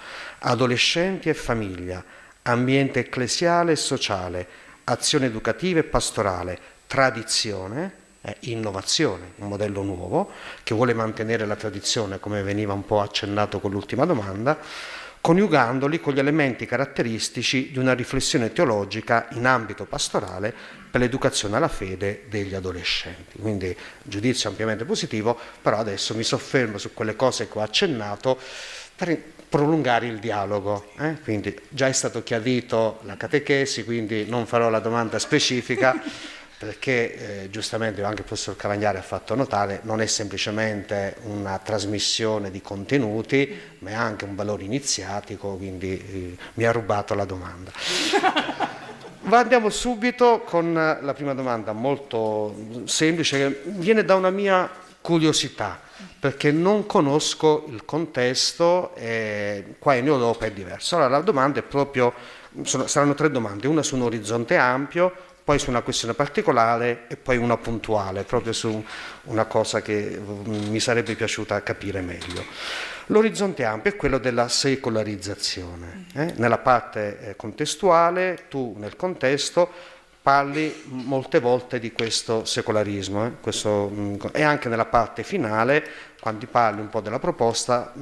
Adolescenti e famiglia, ambiente ecclesiale e sociale, azione educativa e pastorale, tradizione, innovazione, un modello nuovo che vuole mantenere la tradizione, come veniva un po' accennato con l'ultima domanda, coniugandoli con gli elementi caratteristici di una riflessione teologica in ambito pastorale per l'educazione alla fede degli adolescenti. Quindi giudizio ampiamente positivo, però adesso mi soffermo su quelle cose che ho accennato per prolungare il dialogo. Quindi già è stato chiarito la catechesi, quindi non farò la domanda specifica, perché giustamente anche il professor Cavagnari ha fatto notare, non è semplicemente una trasmissione di contenuti, ma è anche un valore iniziatico, quindi mi ha rubato la domanda. Andiamo subito con la prima domanda, molto semplice, che viene da una mia curiosità, perché non conosco il contesto, qua in Europa è diverso. Allora la domanda è proprio, saranno 3 domande, una su un orizzonte ampio, poi su una questione particolare e poi una puntuale, proprio su una cosa che mi sarebbe piaciuta capire meglio. L'orizzonte ampio è quello della secolarizzazione. Nella parte contestuale, tu nel contesto parli molte volte di questo secolarismo, e anche nella parte finale, quando parli un po' della proposta,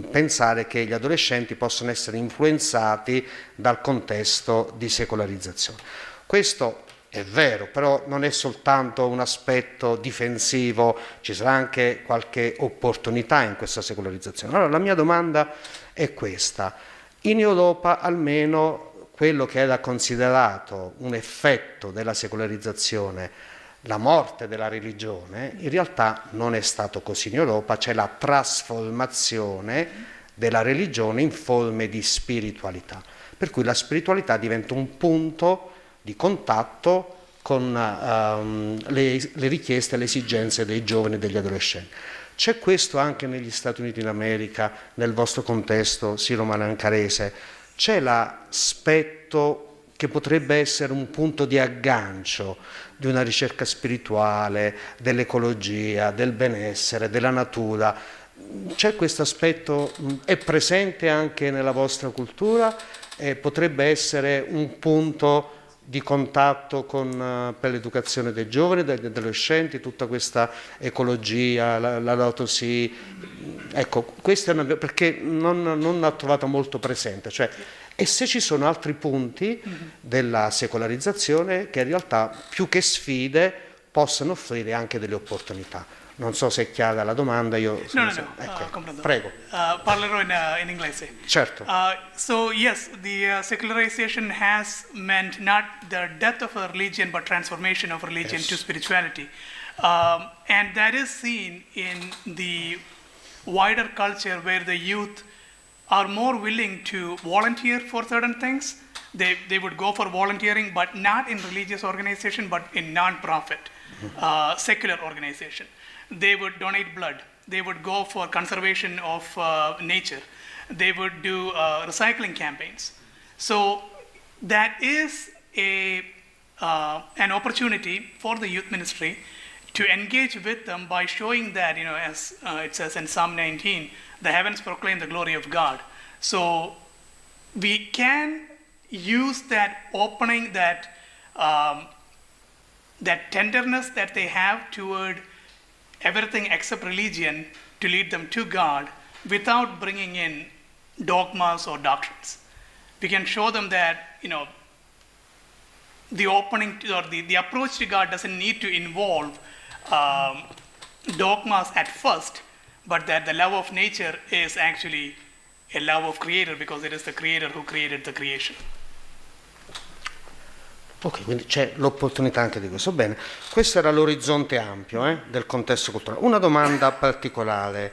pensare che gli adolescenti possono essere influenzati dal contesto di secolarizzazione. Questo è vero, però non è soltanto un aspetto difensivo, ci sarà anche qualche opportunità in questa secolarizzazione. Allora la mia domanda è questa: in Europa almeno quello che era considerato un effetto della secolarizzazione, la morte della religione, in realtà non è stato così. In Europa c'è la trasformazione della religione in forme di spiritualità, per cui la spiritualità diventa un punto di contatto con le richieste e le esigenze dei giovani e degli adolescenti. C'è questo anche negli Stati Uniti d'America, nel vostro contesto siro-malankarese? C'è l'aspetto che potrebbe essere un punto di aggancio di una ricerca spirituale, dell'ecologia, del benessere, della natura, c'è questo aspetto, è presente anche nella vostra cultura e potrebbe essere un punto di contatto per l'educazione dei giovani, degli adolescenti, tutta questa ecologia, la Laudato Si. Ecco, questa è una, perché non l'ho trovata molto presente, cioè, e se ci sono altri punti della secolarizzazione che in realtà più che sfide possono offrire anche delle opportunità. Non so se è chiara la domanda, io... No. Ecco, Comprendo. prego. Parlerò in inglese. Certo. So yes, the secularization has meant not the death of a religion, but transformation of religion to spirituality. And that is seen in the wider culture where the youth are more willing to volunteer for certain things. They would go for volunteering, but not in religious organization, but in non-profit, secular organization. They would donate blood. They would go for conservation of nature. They would do recycling campaigns. So that is an opportunity for the youth ministry to engage with them by showing that, as it says in Psalm 19, the heavens proclaim the glory of God. So we can use that opening, that tenderness that they have toward everything except religion to lead them to God without bringing in dogmas or doctrines. We can show them that, the opening or the approach to God doesn't need to involve dogmas at first, but that the love of nature is actually a love of Creator, because it is the Creator who created the creation. Ok, quindi c'è l'opportunità anche di questo. Bene, questo era l'orizzonte ampio del contesto culturale. Una domanda particolare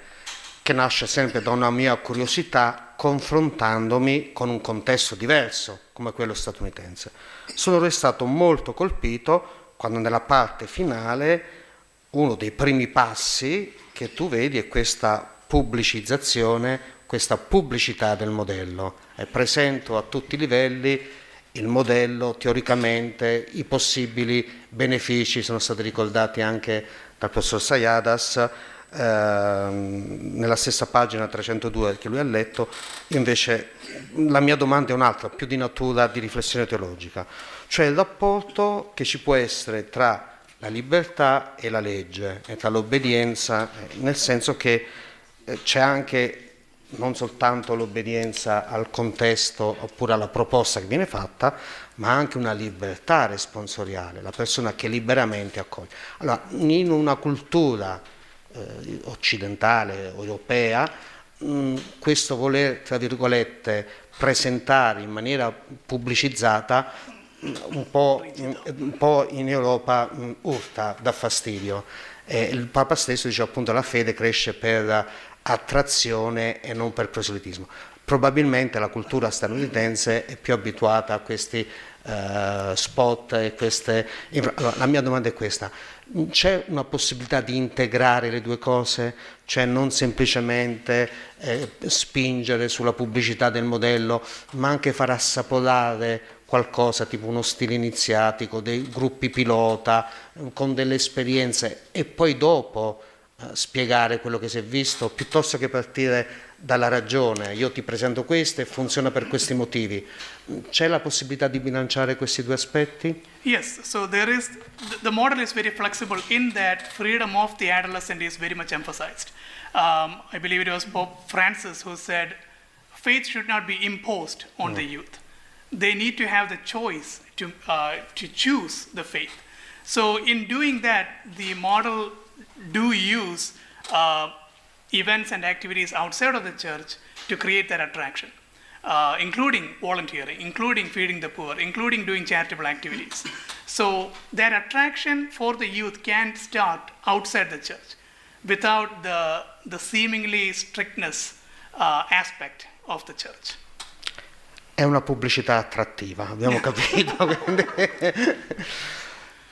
che nasce sempre da una mia curiosità, confrontandomi con un contesto diverso come quello statunitense. Sono restato molto colpito quando nella parte finale uno dei primi passi che tu vedi è questa pubblicizzazione, questa pubblicità del modello. È presente a tutti i livelli il modello, teoricamente, i possibili benefici sono stati ricordati anche dal professor Sayadas nella stessa pagina 302 che lui ha letto. Invece la mia domanda è un'altra, più di natura di riflessione teologica, cioè il rapporto che ci può essere tra la libertà e la legge, e tra l'obbedienza, nel senso che c'è anche non soltanto l'obbedienza al contesto oppure alla proposta che viene fatta, ma anche una libertà responsoriale, la persona che liberamente accoglie. Allora, in una cultura occidentale, europea, questo voler, tra virgolette, presentare in maniera pubblicizzata un po' in Europa urta, dà fastidio. Il Papa stesso dice appunto la fede cresce per attrazione e non per proselitismo. Probabilmente la cultura statunitense è più abituata a questi spot e queste... Allora, la mia domanda è questa: c'è una possibilità di integrare le due cose? Cioè non semplicemente spingere sulla pubblicità del modello, ma anche far assaporare qualcosa tipo uno stile iniziatico, dei gruppi pilota, con delle esperienze, e poi dopo spiegare quello che si è visto, piuttosto che partire dalla ragione. Io ti presento questo e funziona per questi motivi. C'è la possibilità di bilanciare questi due aspetti? Yes, so there is, the model is very flexible in that freedom of the adolescent is very much emphasized. I believe it was Pope Francis who said, faith should not be imposed on the youth. They need to have the choice to choose the faith. So in doing that, the model do use events and activities outside of the church to create that attraction, including volunteering, including feeding the poor, including doing charitable activities. So that attraction for the youth can start outside the church without the seemingly strictness aspect of the church. È una pubblicità attrattiva, abbiamo capito.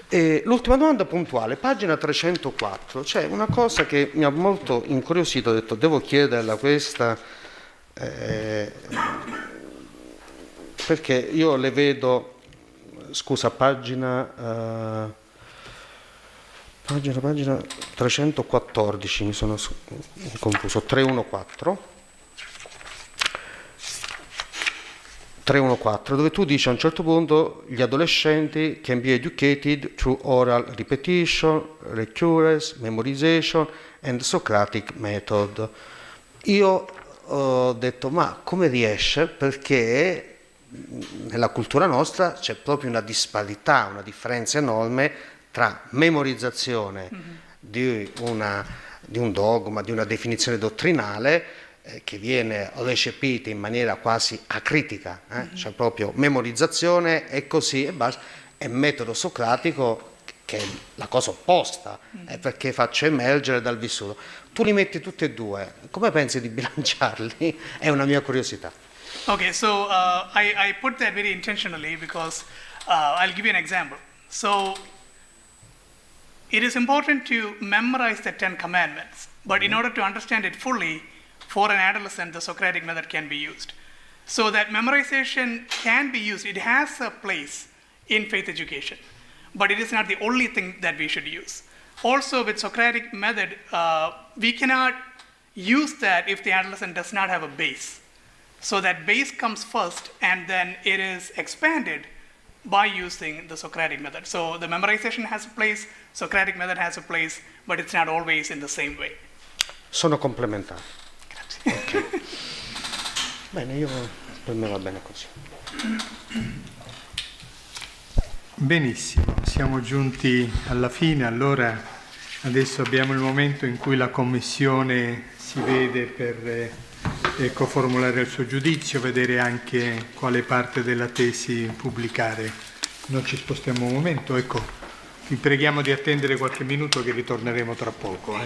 E l'ultima domanda puntuale, pagina 304, c'è una cosa che mi ha molto incuriosito, ho detto devo chiederla questa, perché io le vedo, scusa, pagina Pagina 314, mi sono confuso, 314. 314, dove tu dici a un certo punto gli adolescenti can be educated through oral repetition, lectures, memorization and Socratic method. Io ho detto, ma come riesce? Perché nella cultura nostra c'è proprio una disparità, una differenza enorme tra memorizzazione di un dogma, di una definizione dottrinale che viene recepita in maniera quasi acritica, cioè proprio memorizzazione e così e basta, e metodo socratico che è la cosa opposta, perché faccio emergere dal vissuto. Tu li metti tutti e due, come pensi di bilanciarli? È una mia curiosità. Okay, so I put that very intentionally because I'll give you an example. So it is important to memorize the 10 commandments, but in order to understand it fully, for an adolescent, the Socratic method can be used. So that memorization can be used. It has a place in faith education, but it is not the only thing that we should use. Also, with Socratic method, we cannot use that if the adolescent does not have a base. So that base comes first, and then it is expanded by using the Socratic method. So the memorization has a place, Socratic method has a place, but it's not always in the same way. Sono complementari. Okay. Bene, per me va bene così. Benissimo, siamo giunti alla fine, allora adesso abbiamo il momento in cui la Commissione si vede per formulare il suo giudizio, vedere anche quale parte della tesi pubblicare. Noi ci spostiamo un momento, ecco, vi preghiamo di attendere qualche minuto che ritorneremo tra poco.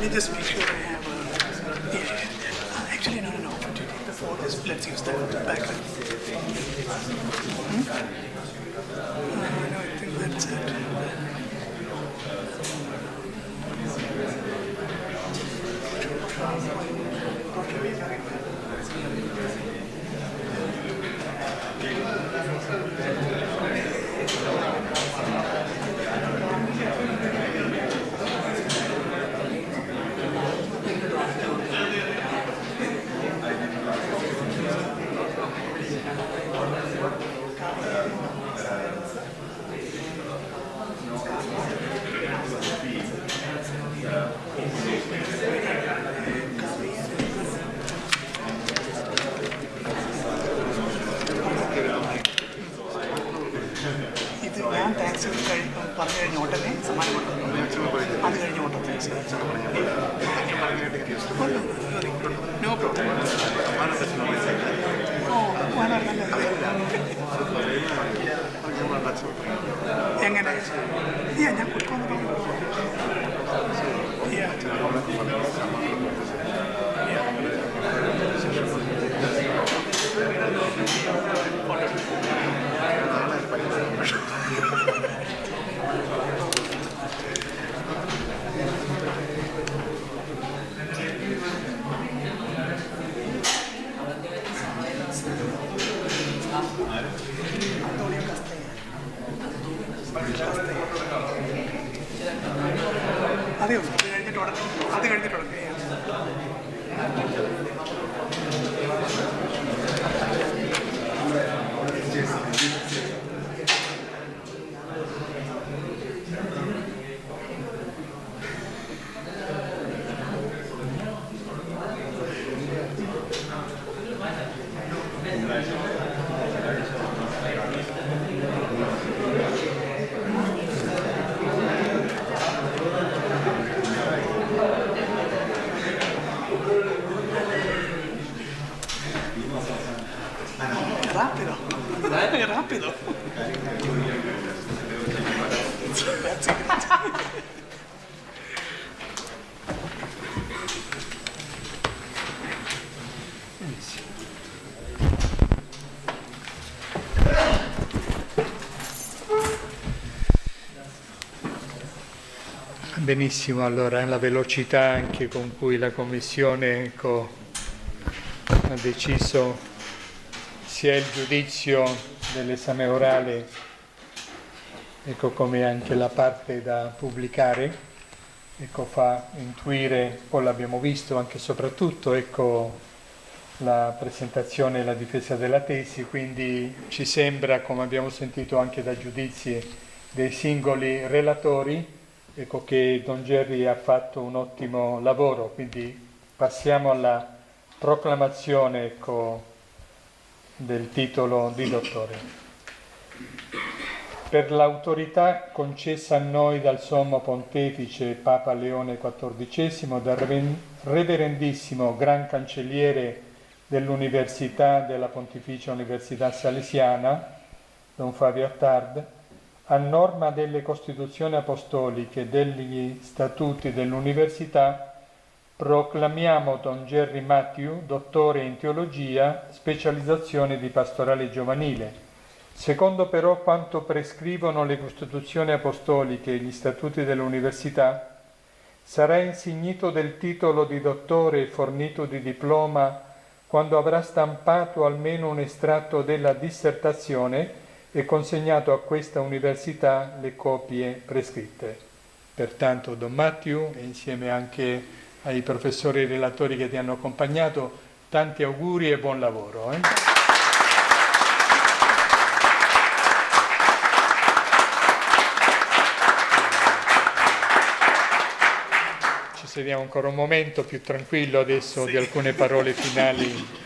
Let me just make sure I have actually, no. To take the photos, let's use that background. No, I think that's it. No problem. എങ്ങനെ ഞാൻ കൊടുക്കുന്നു അതേ ഉള്ളൂ അത് കഴിഞ്ഞിട്ടുടങ്ങി rapido. È rapido. Grazie. Benissimo, allora la velocità anche con cui la Commissione ha deciso sia il giudizio dell'esame orale, come anche la parte da pubblicare, fa intuire, poi l'abbiamo visto anche e soprattutto, la presentazione e la difesa della tesi, quindi ci sembra, come abbiamo sentito anche da giudizi dei singoli relatori, che Don Gerry ha fatto un ottimo lavoro, quindi passiamo alla proclamazione del titolo di dottore. Per l'autorità concessa a noi dal Sommo Pontefice Papa Leone XIV, dal Reverendissimo Gran Cancelliere dell'Università della Pontificia Università Salesiana, Don Fabio Attard, a norma delle Costituzioni Apostoliche e degli Statuti dell'Università, proclamiamo Don Gerry Mathew, dottore in teologia, specializzazione di pastorale giovanile. Secondo però quanto prescrivono le Costituzioni Apostoliche e gli Statuti dell'Università, sarà insignito del titolo di dottore e fornito di diploma quando avrà stampato almeno un estratto della dissertazione e consegnato a questa università le copie prescritte. Pertanto Don Mathew, e insieme anche ai professori relatori che ti hanno accompagnato, tanti auguri e buon lavoro. Ci sediamo ancora un momento più tranquillo adesso di alcune parole finali.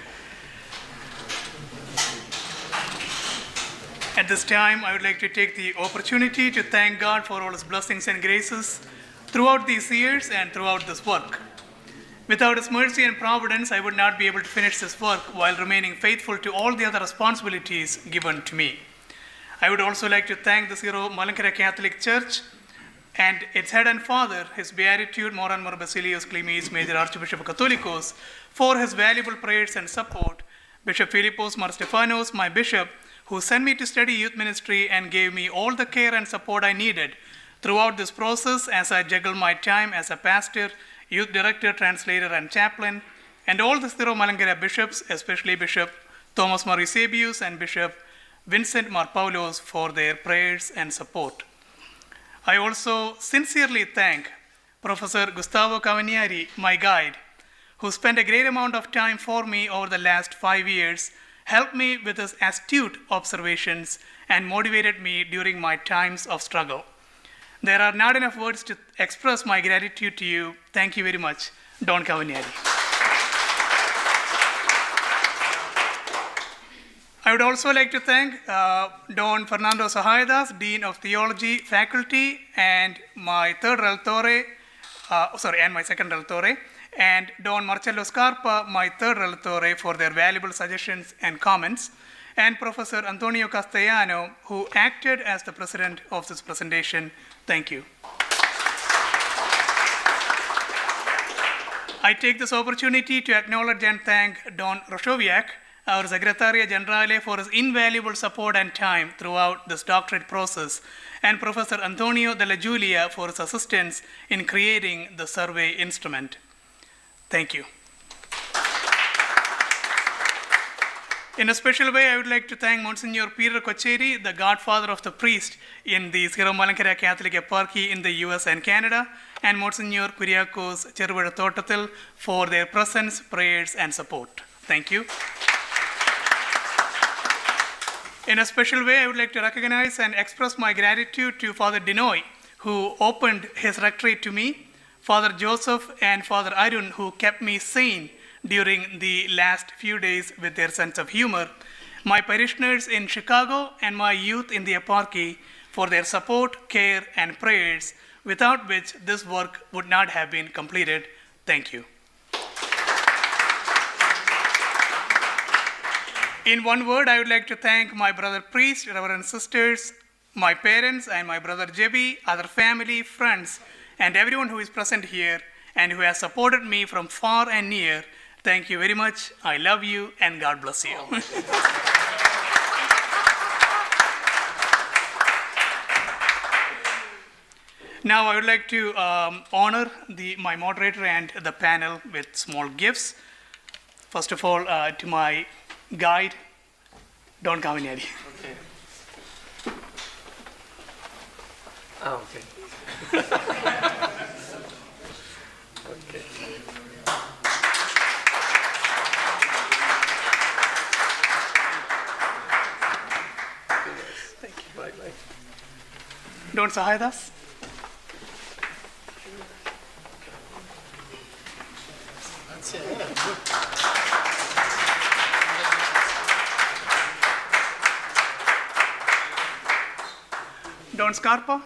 At this time, I would like to take the opportunity to thank God for all His blessings and graces throughout these years and throughout this work. Without His mercy and providence, I would not be able to finish this work while remaining faithful to all the other responsibilities given to me. I would also like to thank the Syro-Malankara Catholic Church and its head and father, His Beatitude Moranmor Basilios Klimis, Major Archbishop of Catholicos, for his valuable prayers and support, Bishop Philippos Mar Stefanos, my bishop, who sent me to study youth ministry and gave me all the care and support I needed throughout this process as I juggle my time as a pastor, youth director, translator, and chaplain, and all the Syro-Malankara bishops, especially Bishop Thomas Mar Eusebius and Bishop Vincent Mar Paulos for their prayers and support. I also sincerely thank Professor Gustavo Cavanieri, my guide, who spent a great amount of time for me over the last 5 years, helped me with his astute observations, and motivated me during my times of struggle. There are not enough words to express my gratitude to you. Thank you very much, Don Cavanieri. I would also like to thank Don Fernando Sahayadas, Dean of Theology Faculty, and my second relatore, and Don Marcello Scarpa, my third relatore, for their valuable suggestions and comments, and Professor Antonio Castellano, who acted as the president of this presentation. Thank you. I take this opportunity to acknowledge and thank Don Roszowiak, our Segretaria Generale, for his invaluable support and time throughout this doctorate process, and Professor Antonio Della Giulia for his assistance in creating the survey instrument. Thank you. In a special way, I would like to thank Monsignor Peter Kocheri, the godfather of the priest in the Syro-Malankara Catholic Eparchy in the US and Canada, and Monsignor Kyriakos Cheruvara-Thotathil for their presence, prayers, and support. Thank you. In a special way, I would like to recognize and express my gratitude to Father Dinoy, who opened his rectory to me, Father Joseph and Father Arun, who kept me sane during the last few days with their sense of humor, my parishioners in Chicago, and my youth in the eparchy for their support, care, and prayers, without which this work would not have been completed. Thank you. In one word, I would like to thank my brother priest, reverend sisters, my parents and my brother Jebi, other family, friends, and everyone who is present here and who has supported me from far and near. Thank you very much. I love you and God bless you. Now I would like to honor my moderator and the panel with small gifts. First of all, to my guide, Don Kavinari. Okay. Okay. Okay. Thank you. Bye-bye. Don Sahayadas. Don Scarpa.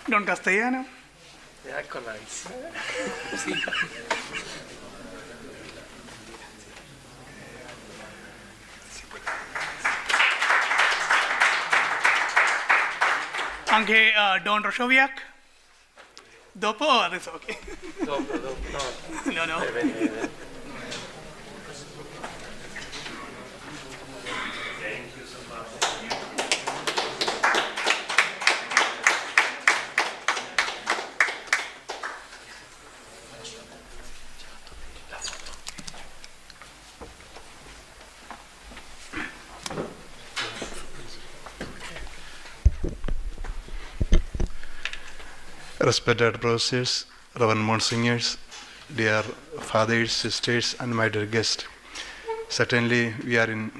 Don Castellano. The acolytes. Anche Don Roszowiak. Dopo? Oh, that's okay. Dopo, no. No. Vedi. Respected brothers, Reverend Monsignors, dear fathers, sisters, and my dear guests. Certainly, we are in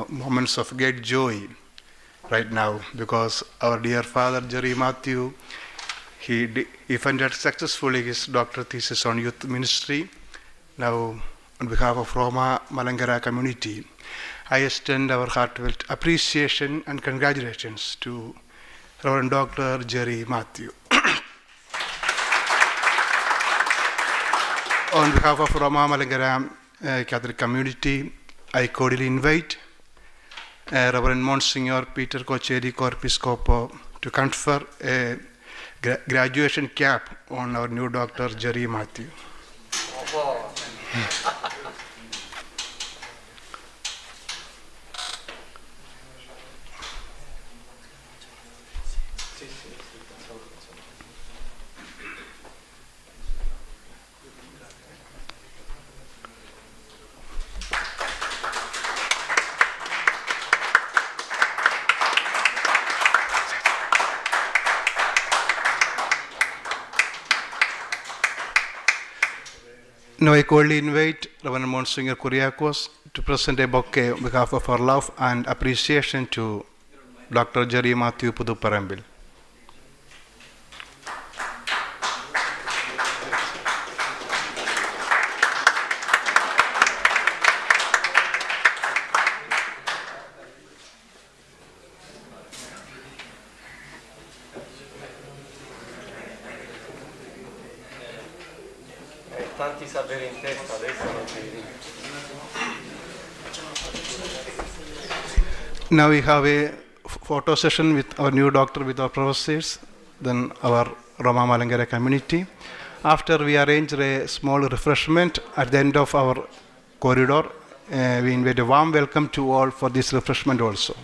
moments of great joy right now because our dear father, Jerry Mathew, he defended successfully his doctorate thesis on youth ministry. Now, on behalf of Syro-Malankara community, I extend our heartfelt appreciation and congratulations to Reverend Dr. Jerry Mathew. On behalf of Syro-Malankara Catholic community, I cordially invite Reverend Monsignor Peter Kocheri, Corpiscopo, to confer a graduation cap on our new Dr. Jerry Mathew. Now I cordially invite Reverend Monsignor Kuriakos to present a bouquet on behalf of our love and appreciation to Dr. Jerry Mathew Puduparambil. Tanti saperi in testa, adesso non ti dico. Now we have a photo session with our new doctor, with our professors, then our Syro-Malankara community. After we arrange a small refreshment at the end of our corridor, we invite a warm welcome to all for this refreshment also.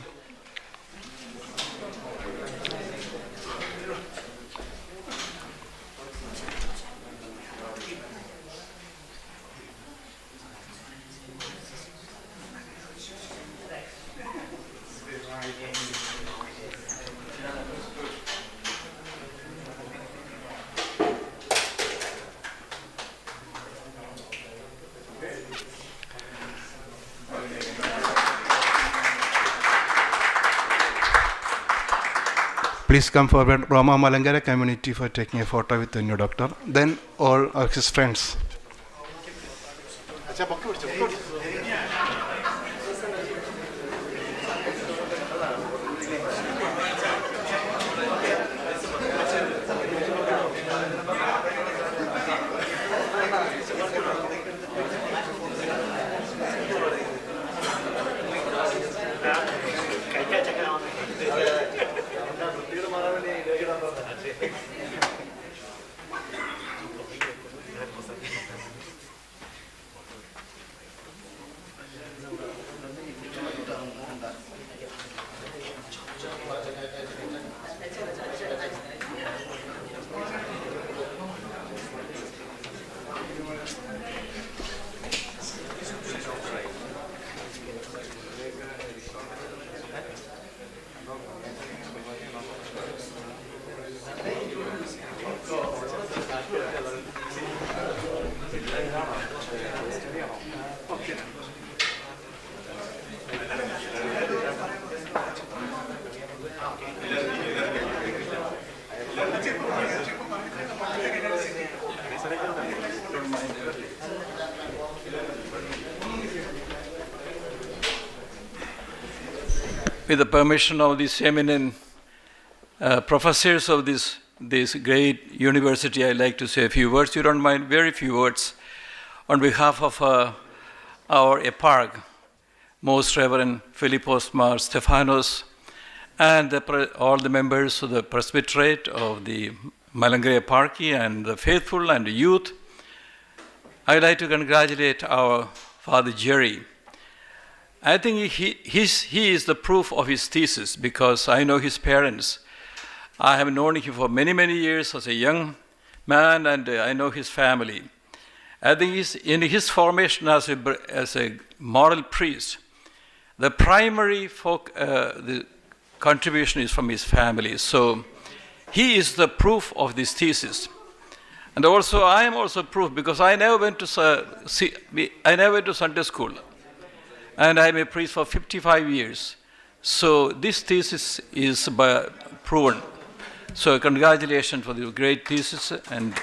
Please come forward, Syro-Malankara community, for taking a photo with the new doctor. Then all of his friends. With the permission of these eminent professors of this great university, I'd like to say a few words. You don't mind, very few words. On behalf of our eparch, Most Reverend Philippos Mar Stephanos, and all the members of the Presbyterate of the Malankara Eparchy and the faithful and the youth, I'd like to congratulate our Father Jerry. I think he is the proof of his thesis, because I know his parents. I have known him for many, many years as a young man, and I know his family. I think in his formation as a moral priest, the primary the contribution is from his family. So he is the proof of this thesis. And also, I am also proof, because I never went to Sunday school. And I'm a priest for 55 years. So this thesis is proven. So congratulations for the great thesis. And